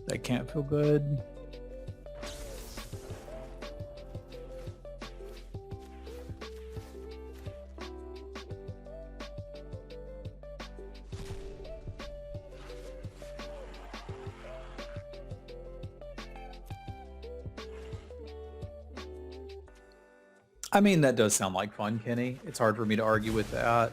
That can't feel good. I mean, that does sound like fun, Kenny. It's hard for me to argue with that.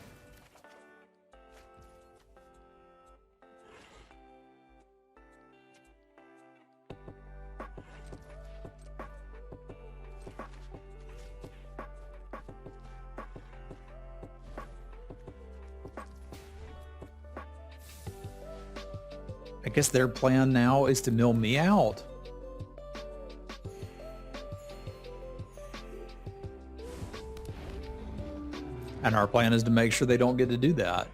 I guess their plan now is to mill me out. And our plan is to make sure they don't get to do that.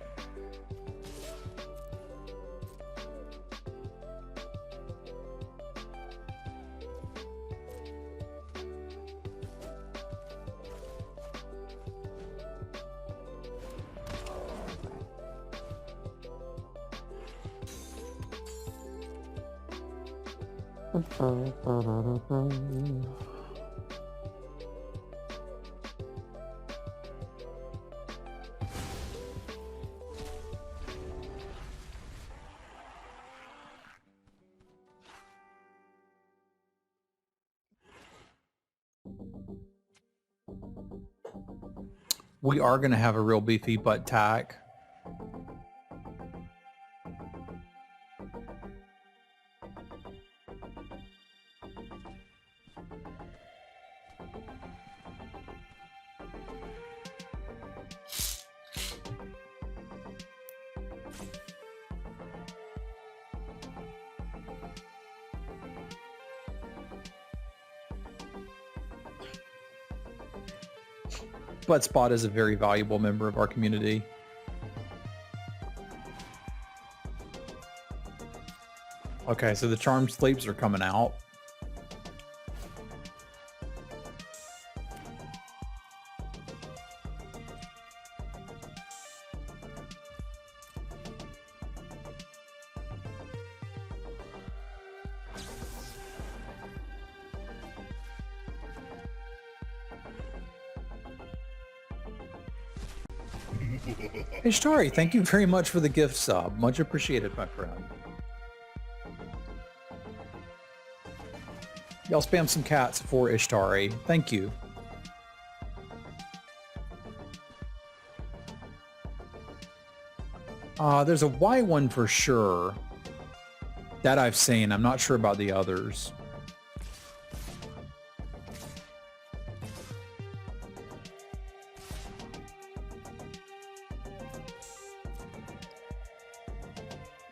We are going to have a real beefy butt tack. Butt Spot is a very valuable member of our community. Okay, so the charmed sleeps are coming out. Hey, Shtari, thank you very much for the gift sub. Much appreciated, my friend. Y'all spam some cats for Ishtari. Thank you. There's a white one for sure that I've seen. I'm not sure about the others.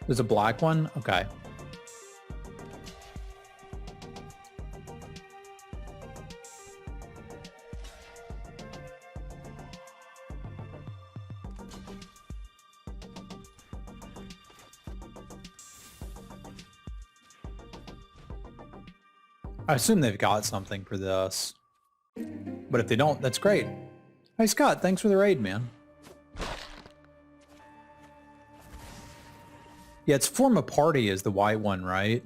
There's a black one? Okay. I assume they've got something for this. But if they don't, that's great. Hey, Scott, thanks for the raid, man. Yeah, it's form a party is the white one, right?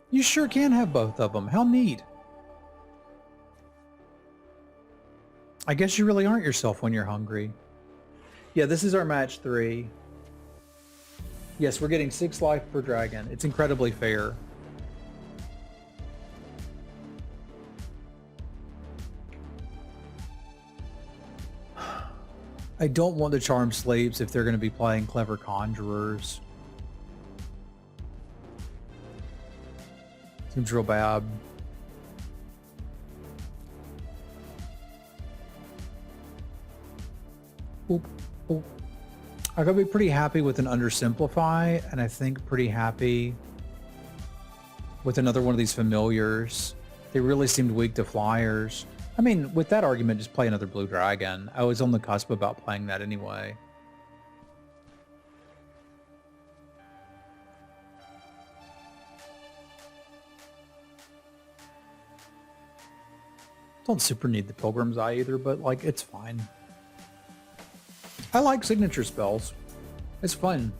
You sure can have both of them. How neat. I guess you really aren't yourself when you're hungry. Yeah, this is our match 3. Yes, we're getting 6 life per dragon. It's incredibly fair. I don't want the charm sleeps if they're going to be playing clever conjurers. Seems real bad. Oop, oop. I gotta be pretty happy with an undersimplify, and I think pretty happy with another one of these familiars. They really seemed weak to flyers. I mean, with that argument, just play another blue dragon. I was on the cusp about playing that anyway. Don't super need the Pilgrim's Eye either, but like, it's fine. I like signature spells. It's fun.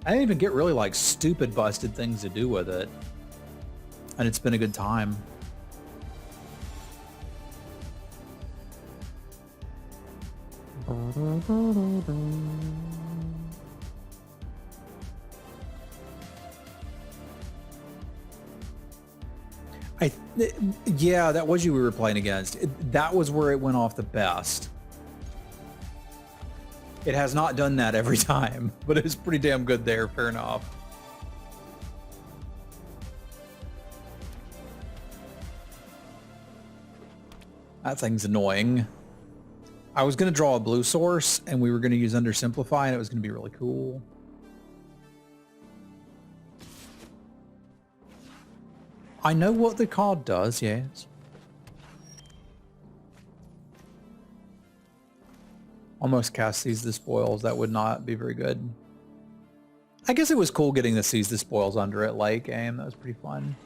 I didn't even get really like stupid busted things to do with it. and it's been a good time. Yeah, that was you we were playing against. That was where it went off the best. It has not done that every time, but it was pretty damn good there, fair enough. That thing's annoying. I was going to draw a blue source, and we were going to use Undersimplify, and it was going to be really cool. I know what the card does, yes. Almost cast Seize the Spoils. That would not be very good. I guess it was cool getting the Seize the Spoils under it late game. That was pretty fun.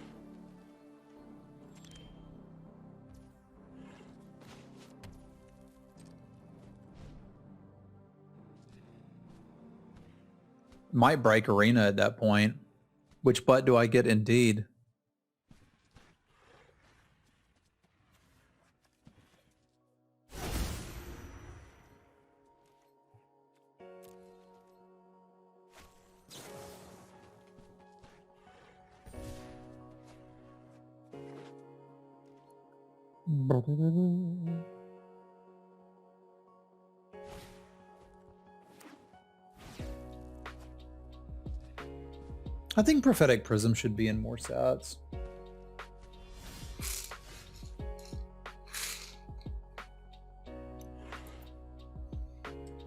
Might break Arena at that point. Which butt do I get indeed? I think Prophetic Prism should be in more sets.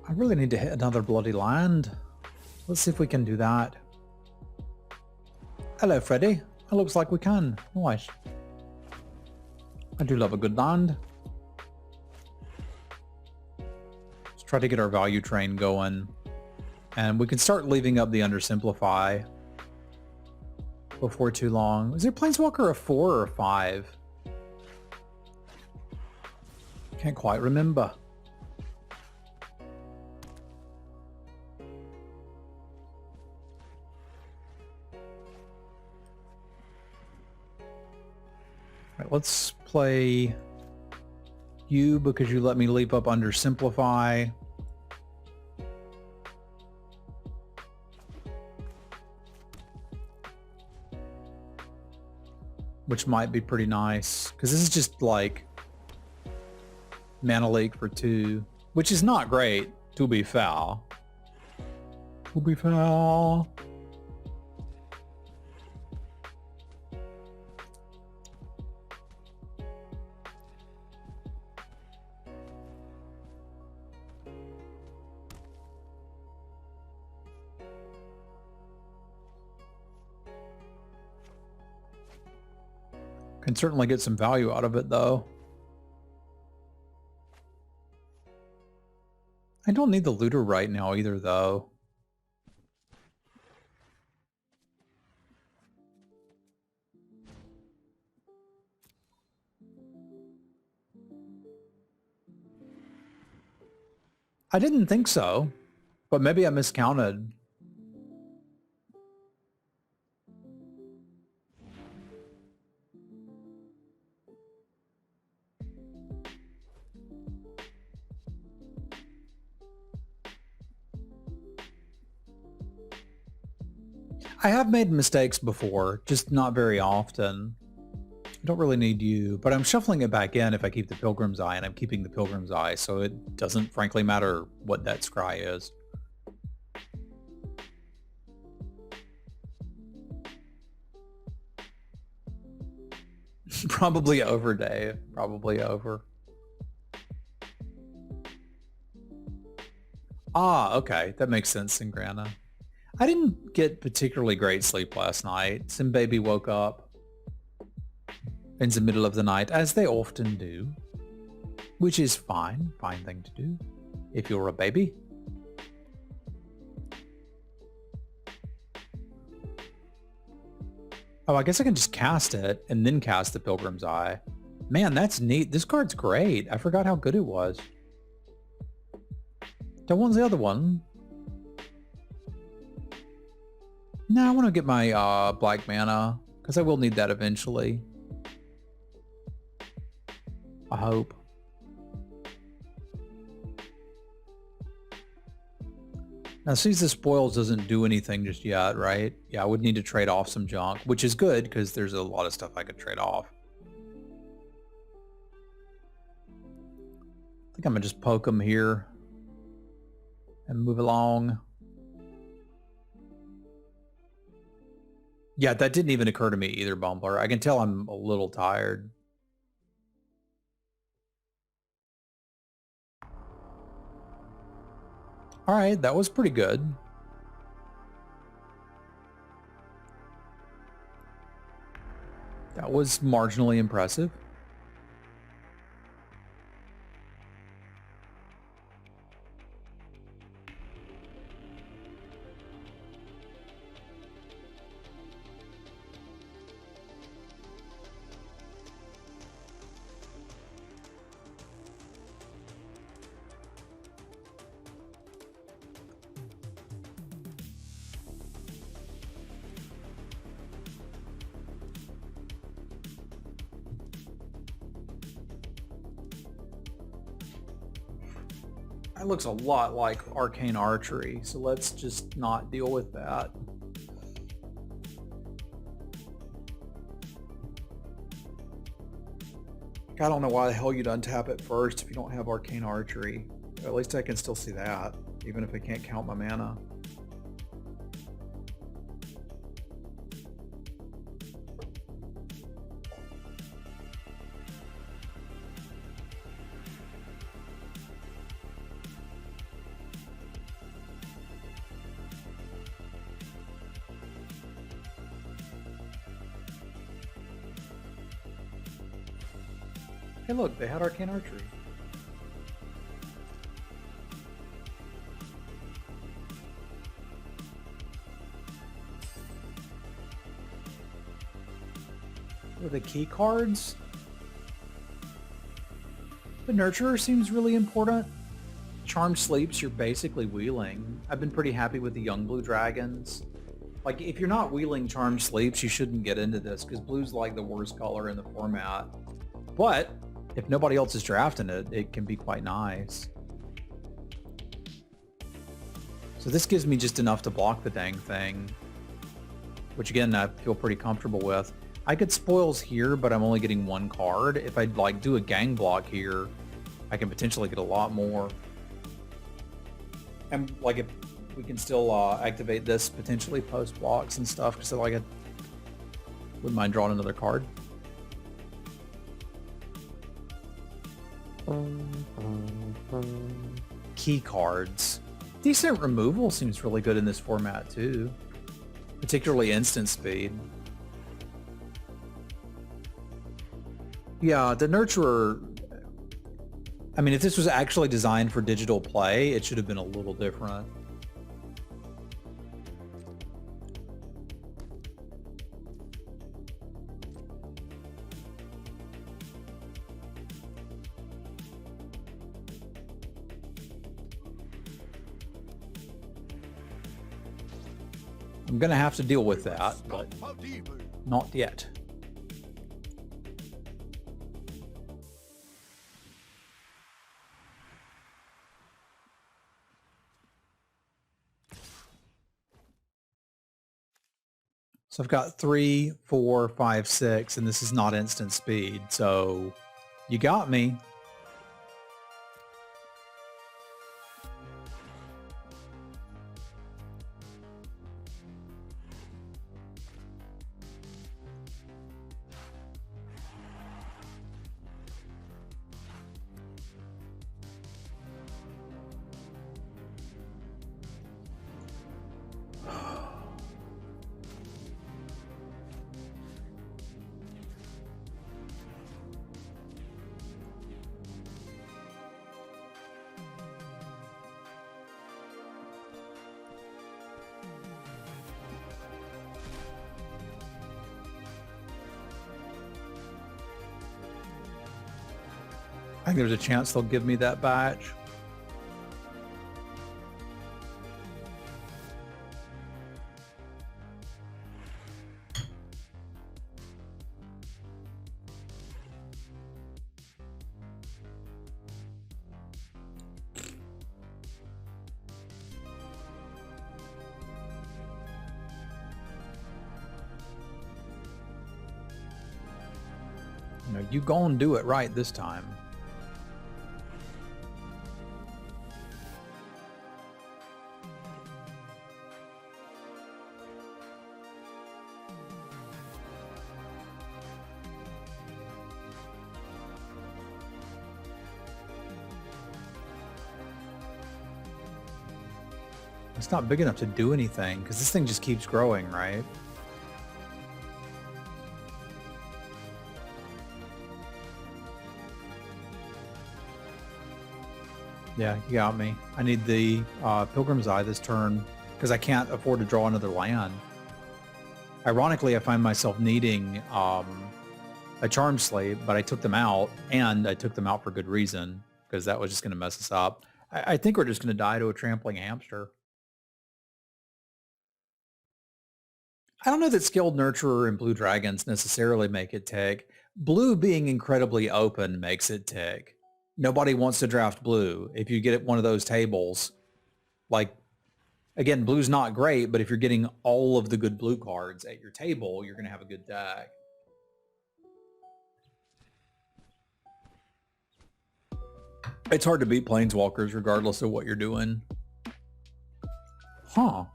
I really need to hit another bloody land. Let's see if we can do that. Hello, Freddy. It looks like we can. Nice. I do love a good land. Let's try to get our value train going. And we can start leaving up the Undersimplify before too long. Is there Planeswalker a 4 or a 5? Can't quite remember. Right, let's play you because you let me leap up under Simplify. Which might be pretty nice because this is just like mana leak for 2, which is not great, to be foul. To be foul. Can certainly get some value out of it, though. I don't need the looter right now either, though. I didn't think so, but maybe I miscounted. I have made mistakes before, just not very often. I don't really need you, but I'm shuffling it back in if I keep the Pilgrim's Eye, and I'm keeping the Pilgrim's Eye, so it doesn't frankly matter what that scry is. Probably over, Dave. Probably over. Ah, okay. That makes sense, Singrana. I didn't get particularly great sleep last night. Sim Baby woke up in the middle of the night, as they often do, which is fine. Fine thing to do if you're a baby. Oh, I guess I can just cast it and then cast the Pilgrim's Eye. Man, that's neat. This card's great. I forgot how good it was. Don't want the other one. No, I want to get my black mana because I will need that eventually. I hope. Now, Seize the Spoils doesn't do anything just yet, right? Yeah, I would need to trade off some junk, which is good because there's a lot of stuff I could trade off. I think I'm gonna just poke them here and move along. Yeah, that didn't even occur to me either, Bumbler. I can tell I'm a little tired. All right, that was pretty good. That was marginally impressive. That looks a lot like arcane archery, so let's just not deal with that. I don't know why the hell you'd untap it first if you don't have arcane archery. At least I can still see that, even if I can't count my mana. Hey look, they had arcane archery. With the key cards? The Nurturer seems really important. Charmed Sleeps, you're basically wheeling. I've been pretty happy with the young blue dragons. Like, if you're not wheeling Charmed Sleeps, you shouldn't get into this, because blue's like the worst color in the format. But if nobody else is drafting it, it can be quite nice. So this gives me just enough to block the dang thing, which again, I feel pretty comfortable with. I could spoils here, but I'm only getting one card. If I'd like do a gang block here, I can potentially get a lot more. And like if we can still activate this potentially post blocks and stuff, because like I wouldn't mind drawing another card. Key cards. Decent removal seems really good in this format too, particularly instant speed. Yeah, the Nurturer, I mean, if this was actually designed for digital play, it should have been a little different. I'm gonna have to deal with that, but not yet. So I've got 3, 4, 5, 6, and this is not instant speed, so you got me. I think there's a chance they'll give me that batch. know, you gonna do it right this time. It's not big enough to do anything because this thing just keeps growing, right? Yeah, you got me. I need the Pilgrim's Eye this turn because I can't afford to draw another land. Ironically, I find myself needing a Charm Slave, but I took them out, and I took them out for good reason because that was just going to mess us up. I think we're just going to die to a trampling hamster. I don't know that Skilled Nurturer and Blue Dragons necessarily make it tick. Blue being incredibly open makes it tick. Nobody wants to draft blue. If you get at one of those tables, like, again, blue's not great, but if you're getting all of the good blue cards at your table, you're going to have a good deck. It's hard to beat Planeswalkers regardless of what you're doing. Huh.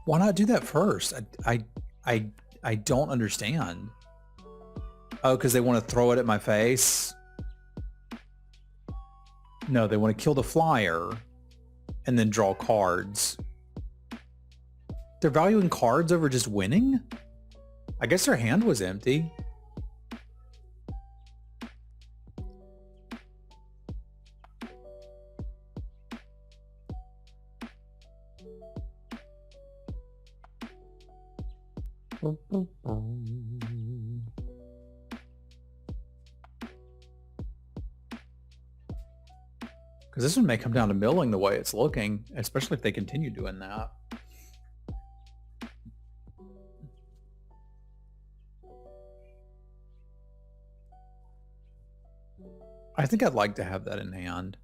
Why not do that first? I don't understand. Oh, because they want to throw it at my face? No, they want to kill the flyer and then draw cards. They're valuing cards over just winning? I guess their hand was empty. Because this one may come down to milling the way it's looking, especially if they continue doing that. I think I'd like to have that in hand.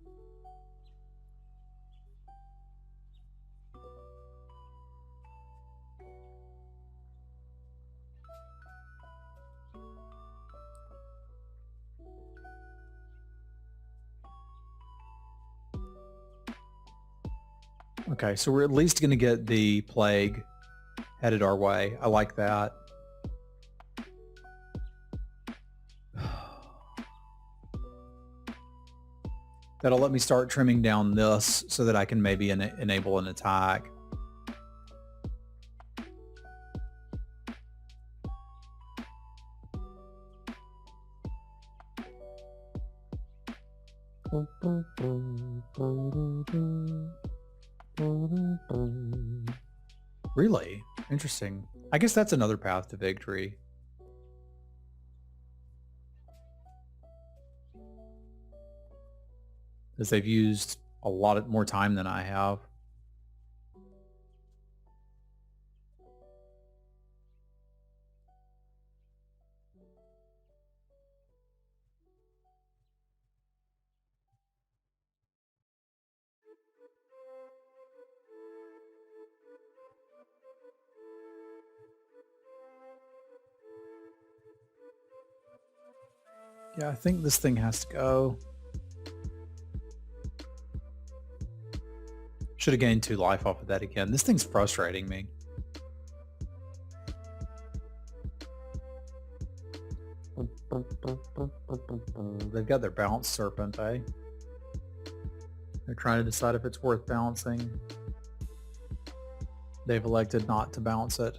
Okay, so we're at least going to get the plague headed our way. I like that. That'll let me start trimming down this so that I can maybe enable an attack. Really? Interesting. I guess that's another path to victory. Because they've used a lot more time than I have. Yeah, I think this thing has to go. Should have gained 2 life off of that again. This thing's frustrating me. They've got their bounce serpent, eh? They're trying to decide if it's worth bouncing. They've elected not to bounce it.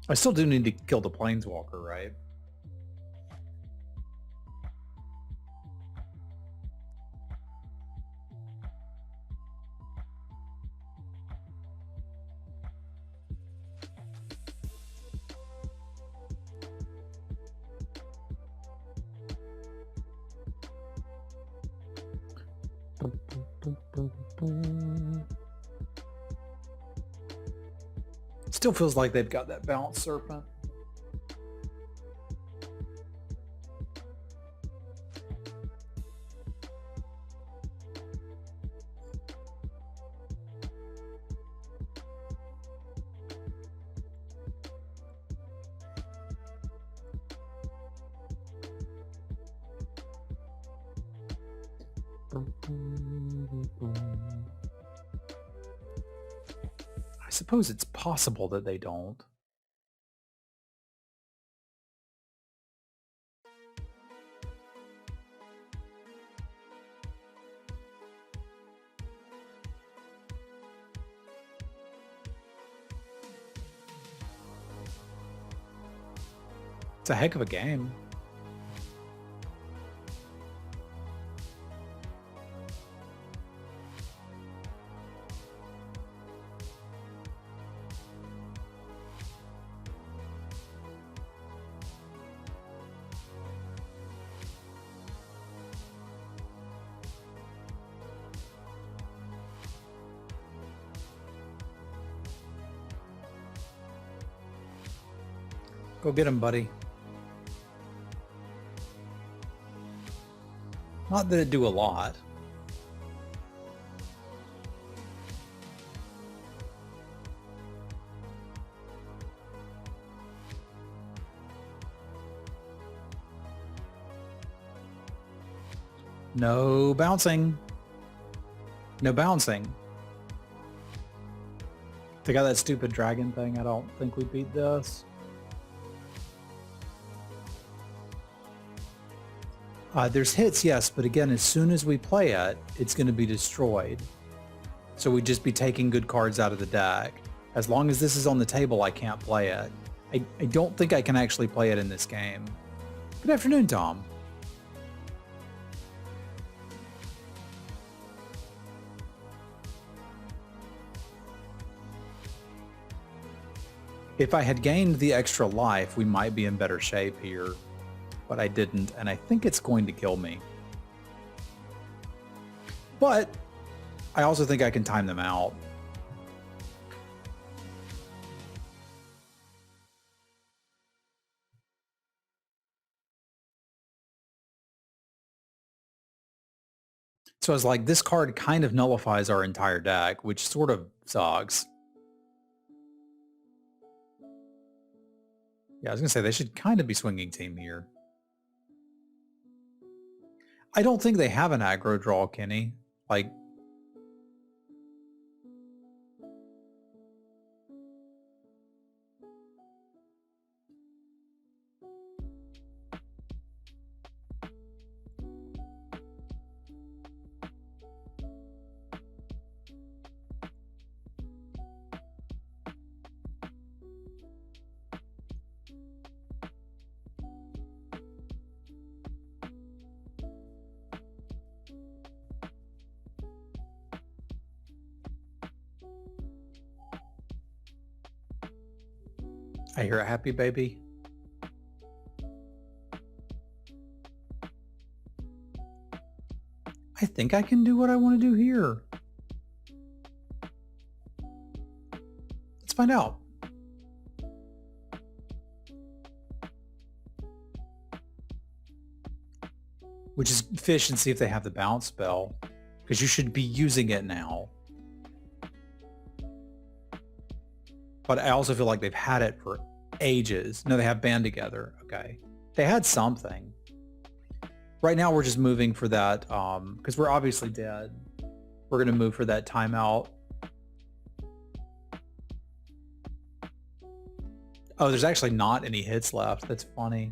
I still do need to kill the Planeswalker, right? Still feels like they've got that balanced serpent. I suppose it's possible that they don't. It's a heck of a game. Go get him, buddy. Not that it'd do a lot. No bouncing. No bouncing. They got that stupid dragon thing. I don't think we beat this. There's hits, yes, but again, as soon as we play it, it's going to be destroyed. So we'd just be taking good cards out of the deck. As long as this is on the table, I can't play it. I don't think I can actually play it in this game. Good afternoon, Tom. If I had gained the extra life, we might be in better shape here. But I didn't, and I think it's going to kill me. But I also think I can time them out. So I was like, this card kind of nullifies our entire deck, which sort of sucks. Yeah, I was going to say, they should kind of be swinging team here. I don't think they have an aggro draw, Kenny. Like, I hear a happy baby. I think I can do what I want to do here. Let's find out. Which is fish and see if they have the bounce spell, because you should be using it now. But I also feel like they've had it for ages. No, they have band together. Okay. They had something. Right now we're just moving for that, because we're obviously dead. We're going to move for that timeout. Oh, there's actually not any hits left. That's funny.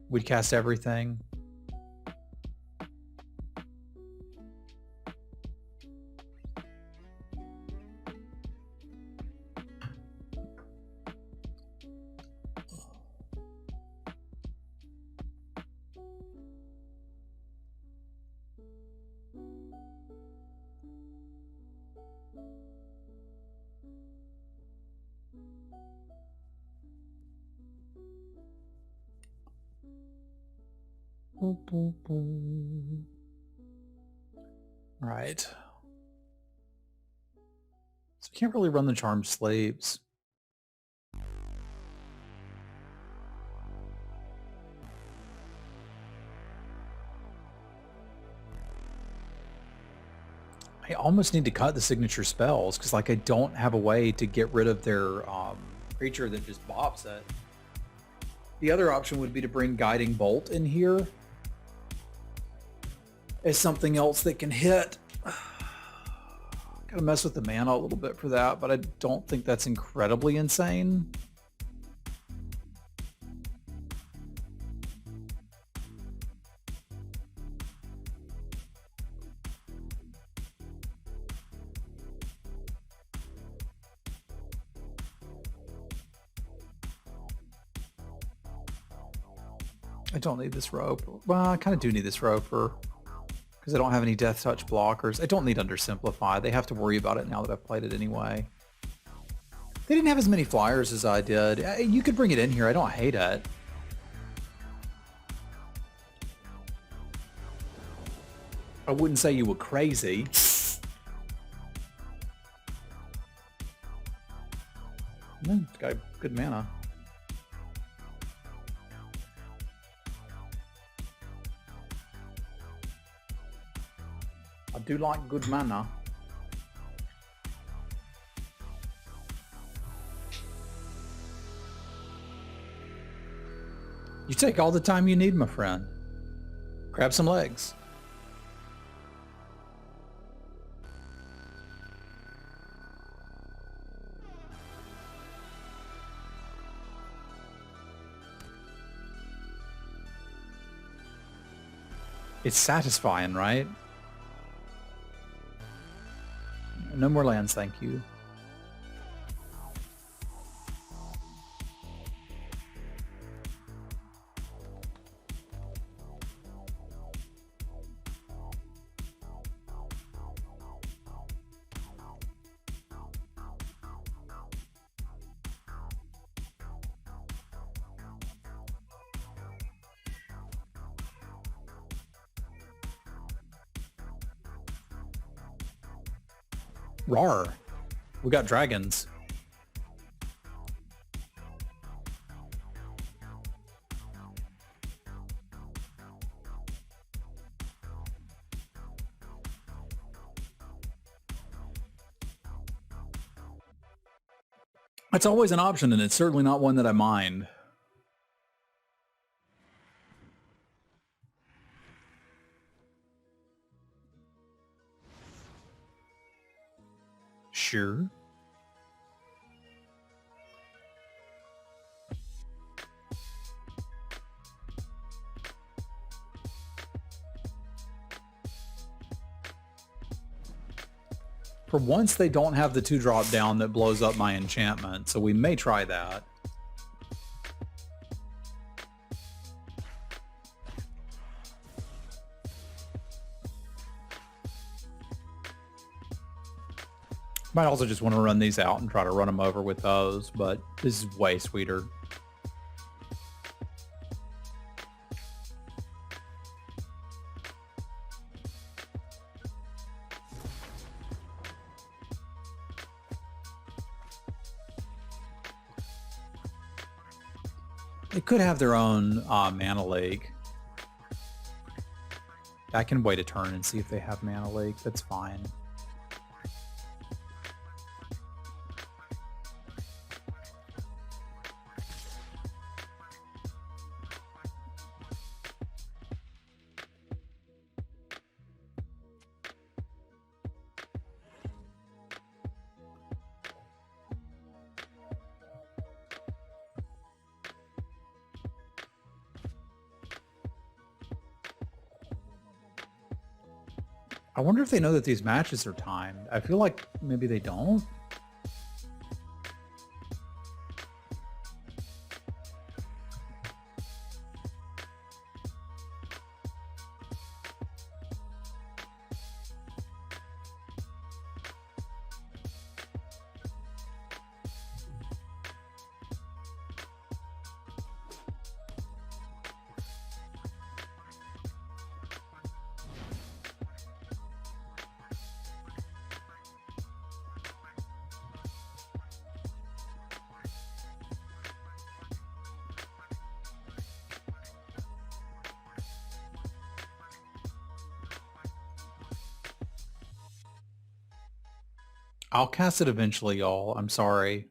We'd cast everything. Right. So we can't really run the charmed slaves. I almost need to cut the signature spells because, like, I don't have a way to get rid of their creature that just bops it. The other option would be to bring Guiding Bolt in here as something else that can hit. Gotta mess with the mana a little bit for that, but I don't think that's incredibly insane. I don't need this rope. Well, I kind of do need this roper because I don't have any death touch blockers. I don't need Undersimplify. They have to worry about it now that I've played it anyway. They didn't have as many flyers as I did. You could bring it in here. I don't hate it. I wouldn't say you were crazy. It's got good mana. I do like good mana. You take all the time you need, my friend. Grab some legs. It's satisfying, right? No more lands, thank you. Rawr. We got dragons. It's always an option, and it's certainly not one that I mind. Sure. For once, they don't have the 2-drop down that blows up my enchantment, so we may try that. Might also just want to run these out and try to run them over with those, but this is way sweeter. They could have their own mana lake. I can wait a turn and see if they have mana lake. That's fine. I wonder if they know that these matches are timed. I feel like maybe they don't. I'll cast it eventually, y'all. I'm sorry.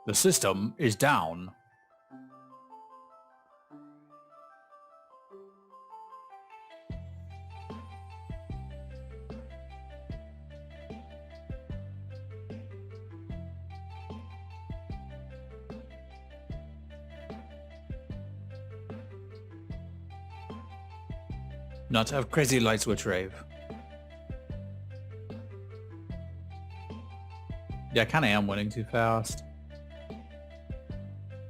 The system is down. Not have crazy light switch rave. Yeah, I kind of am winning too fast.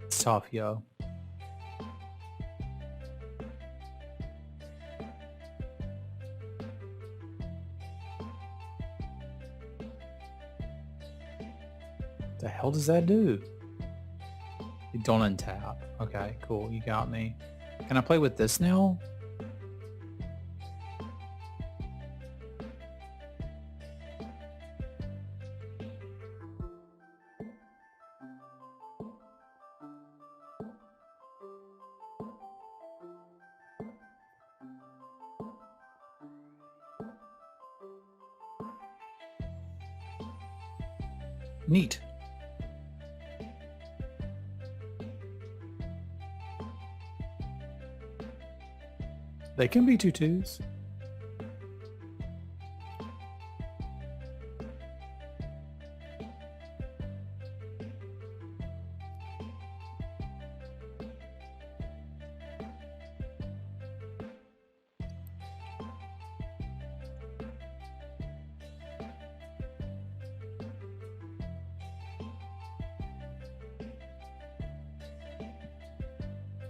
It's tough, yo. The hell does that do? You don't untap. Okay, cool. You got me. Can I play with this now? Neat. They can be 2/2s.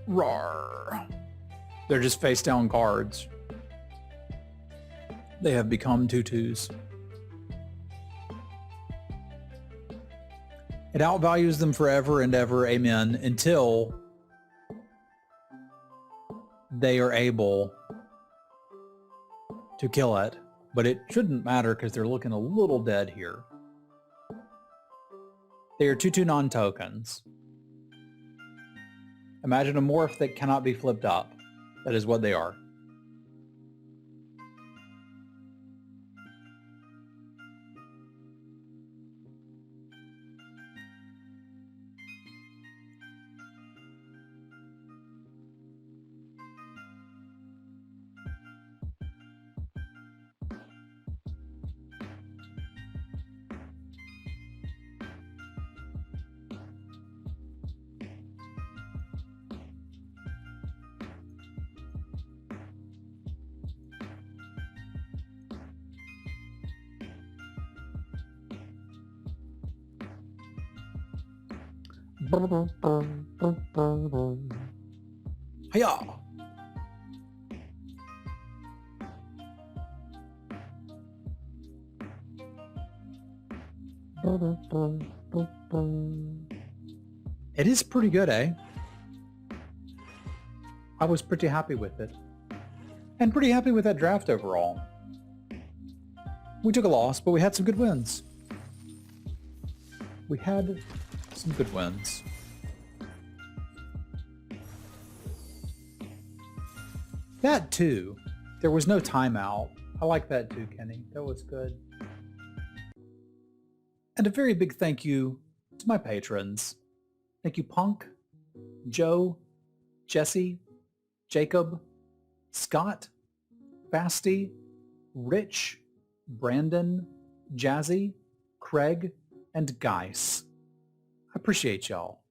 Rawr. They're just face down cards. They have become 2/2s. It outvalues them forever and ever, amen, until they are able to kill it. But it shouldn't matter because they're looking a little dead here. They are 2/2 non-tokens. Imagine a morph that cannot be flipped up. That is what they are. Hiya! It is pretty good, eh? I was pretty happy with it. And pretty happy with that draft overall. We took a loss, but we had some good wins. We had some good wins. That too. There was no timeout. I like that too, Kenny. That was good. And a very big thank you to my patrons. Thank you, Punk, Joe, Jesse, Jacob, Scott, Fasty, Rich, Brandon, Jazzy, Craig, and Geis. I appreciate y'all.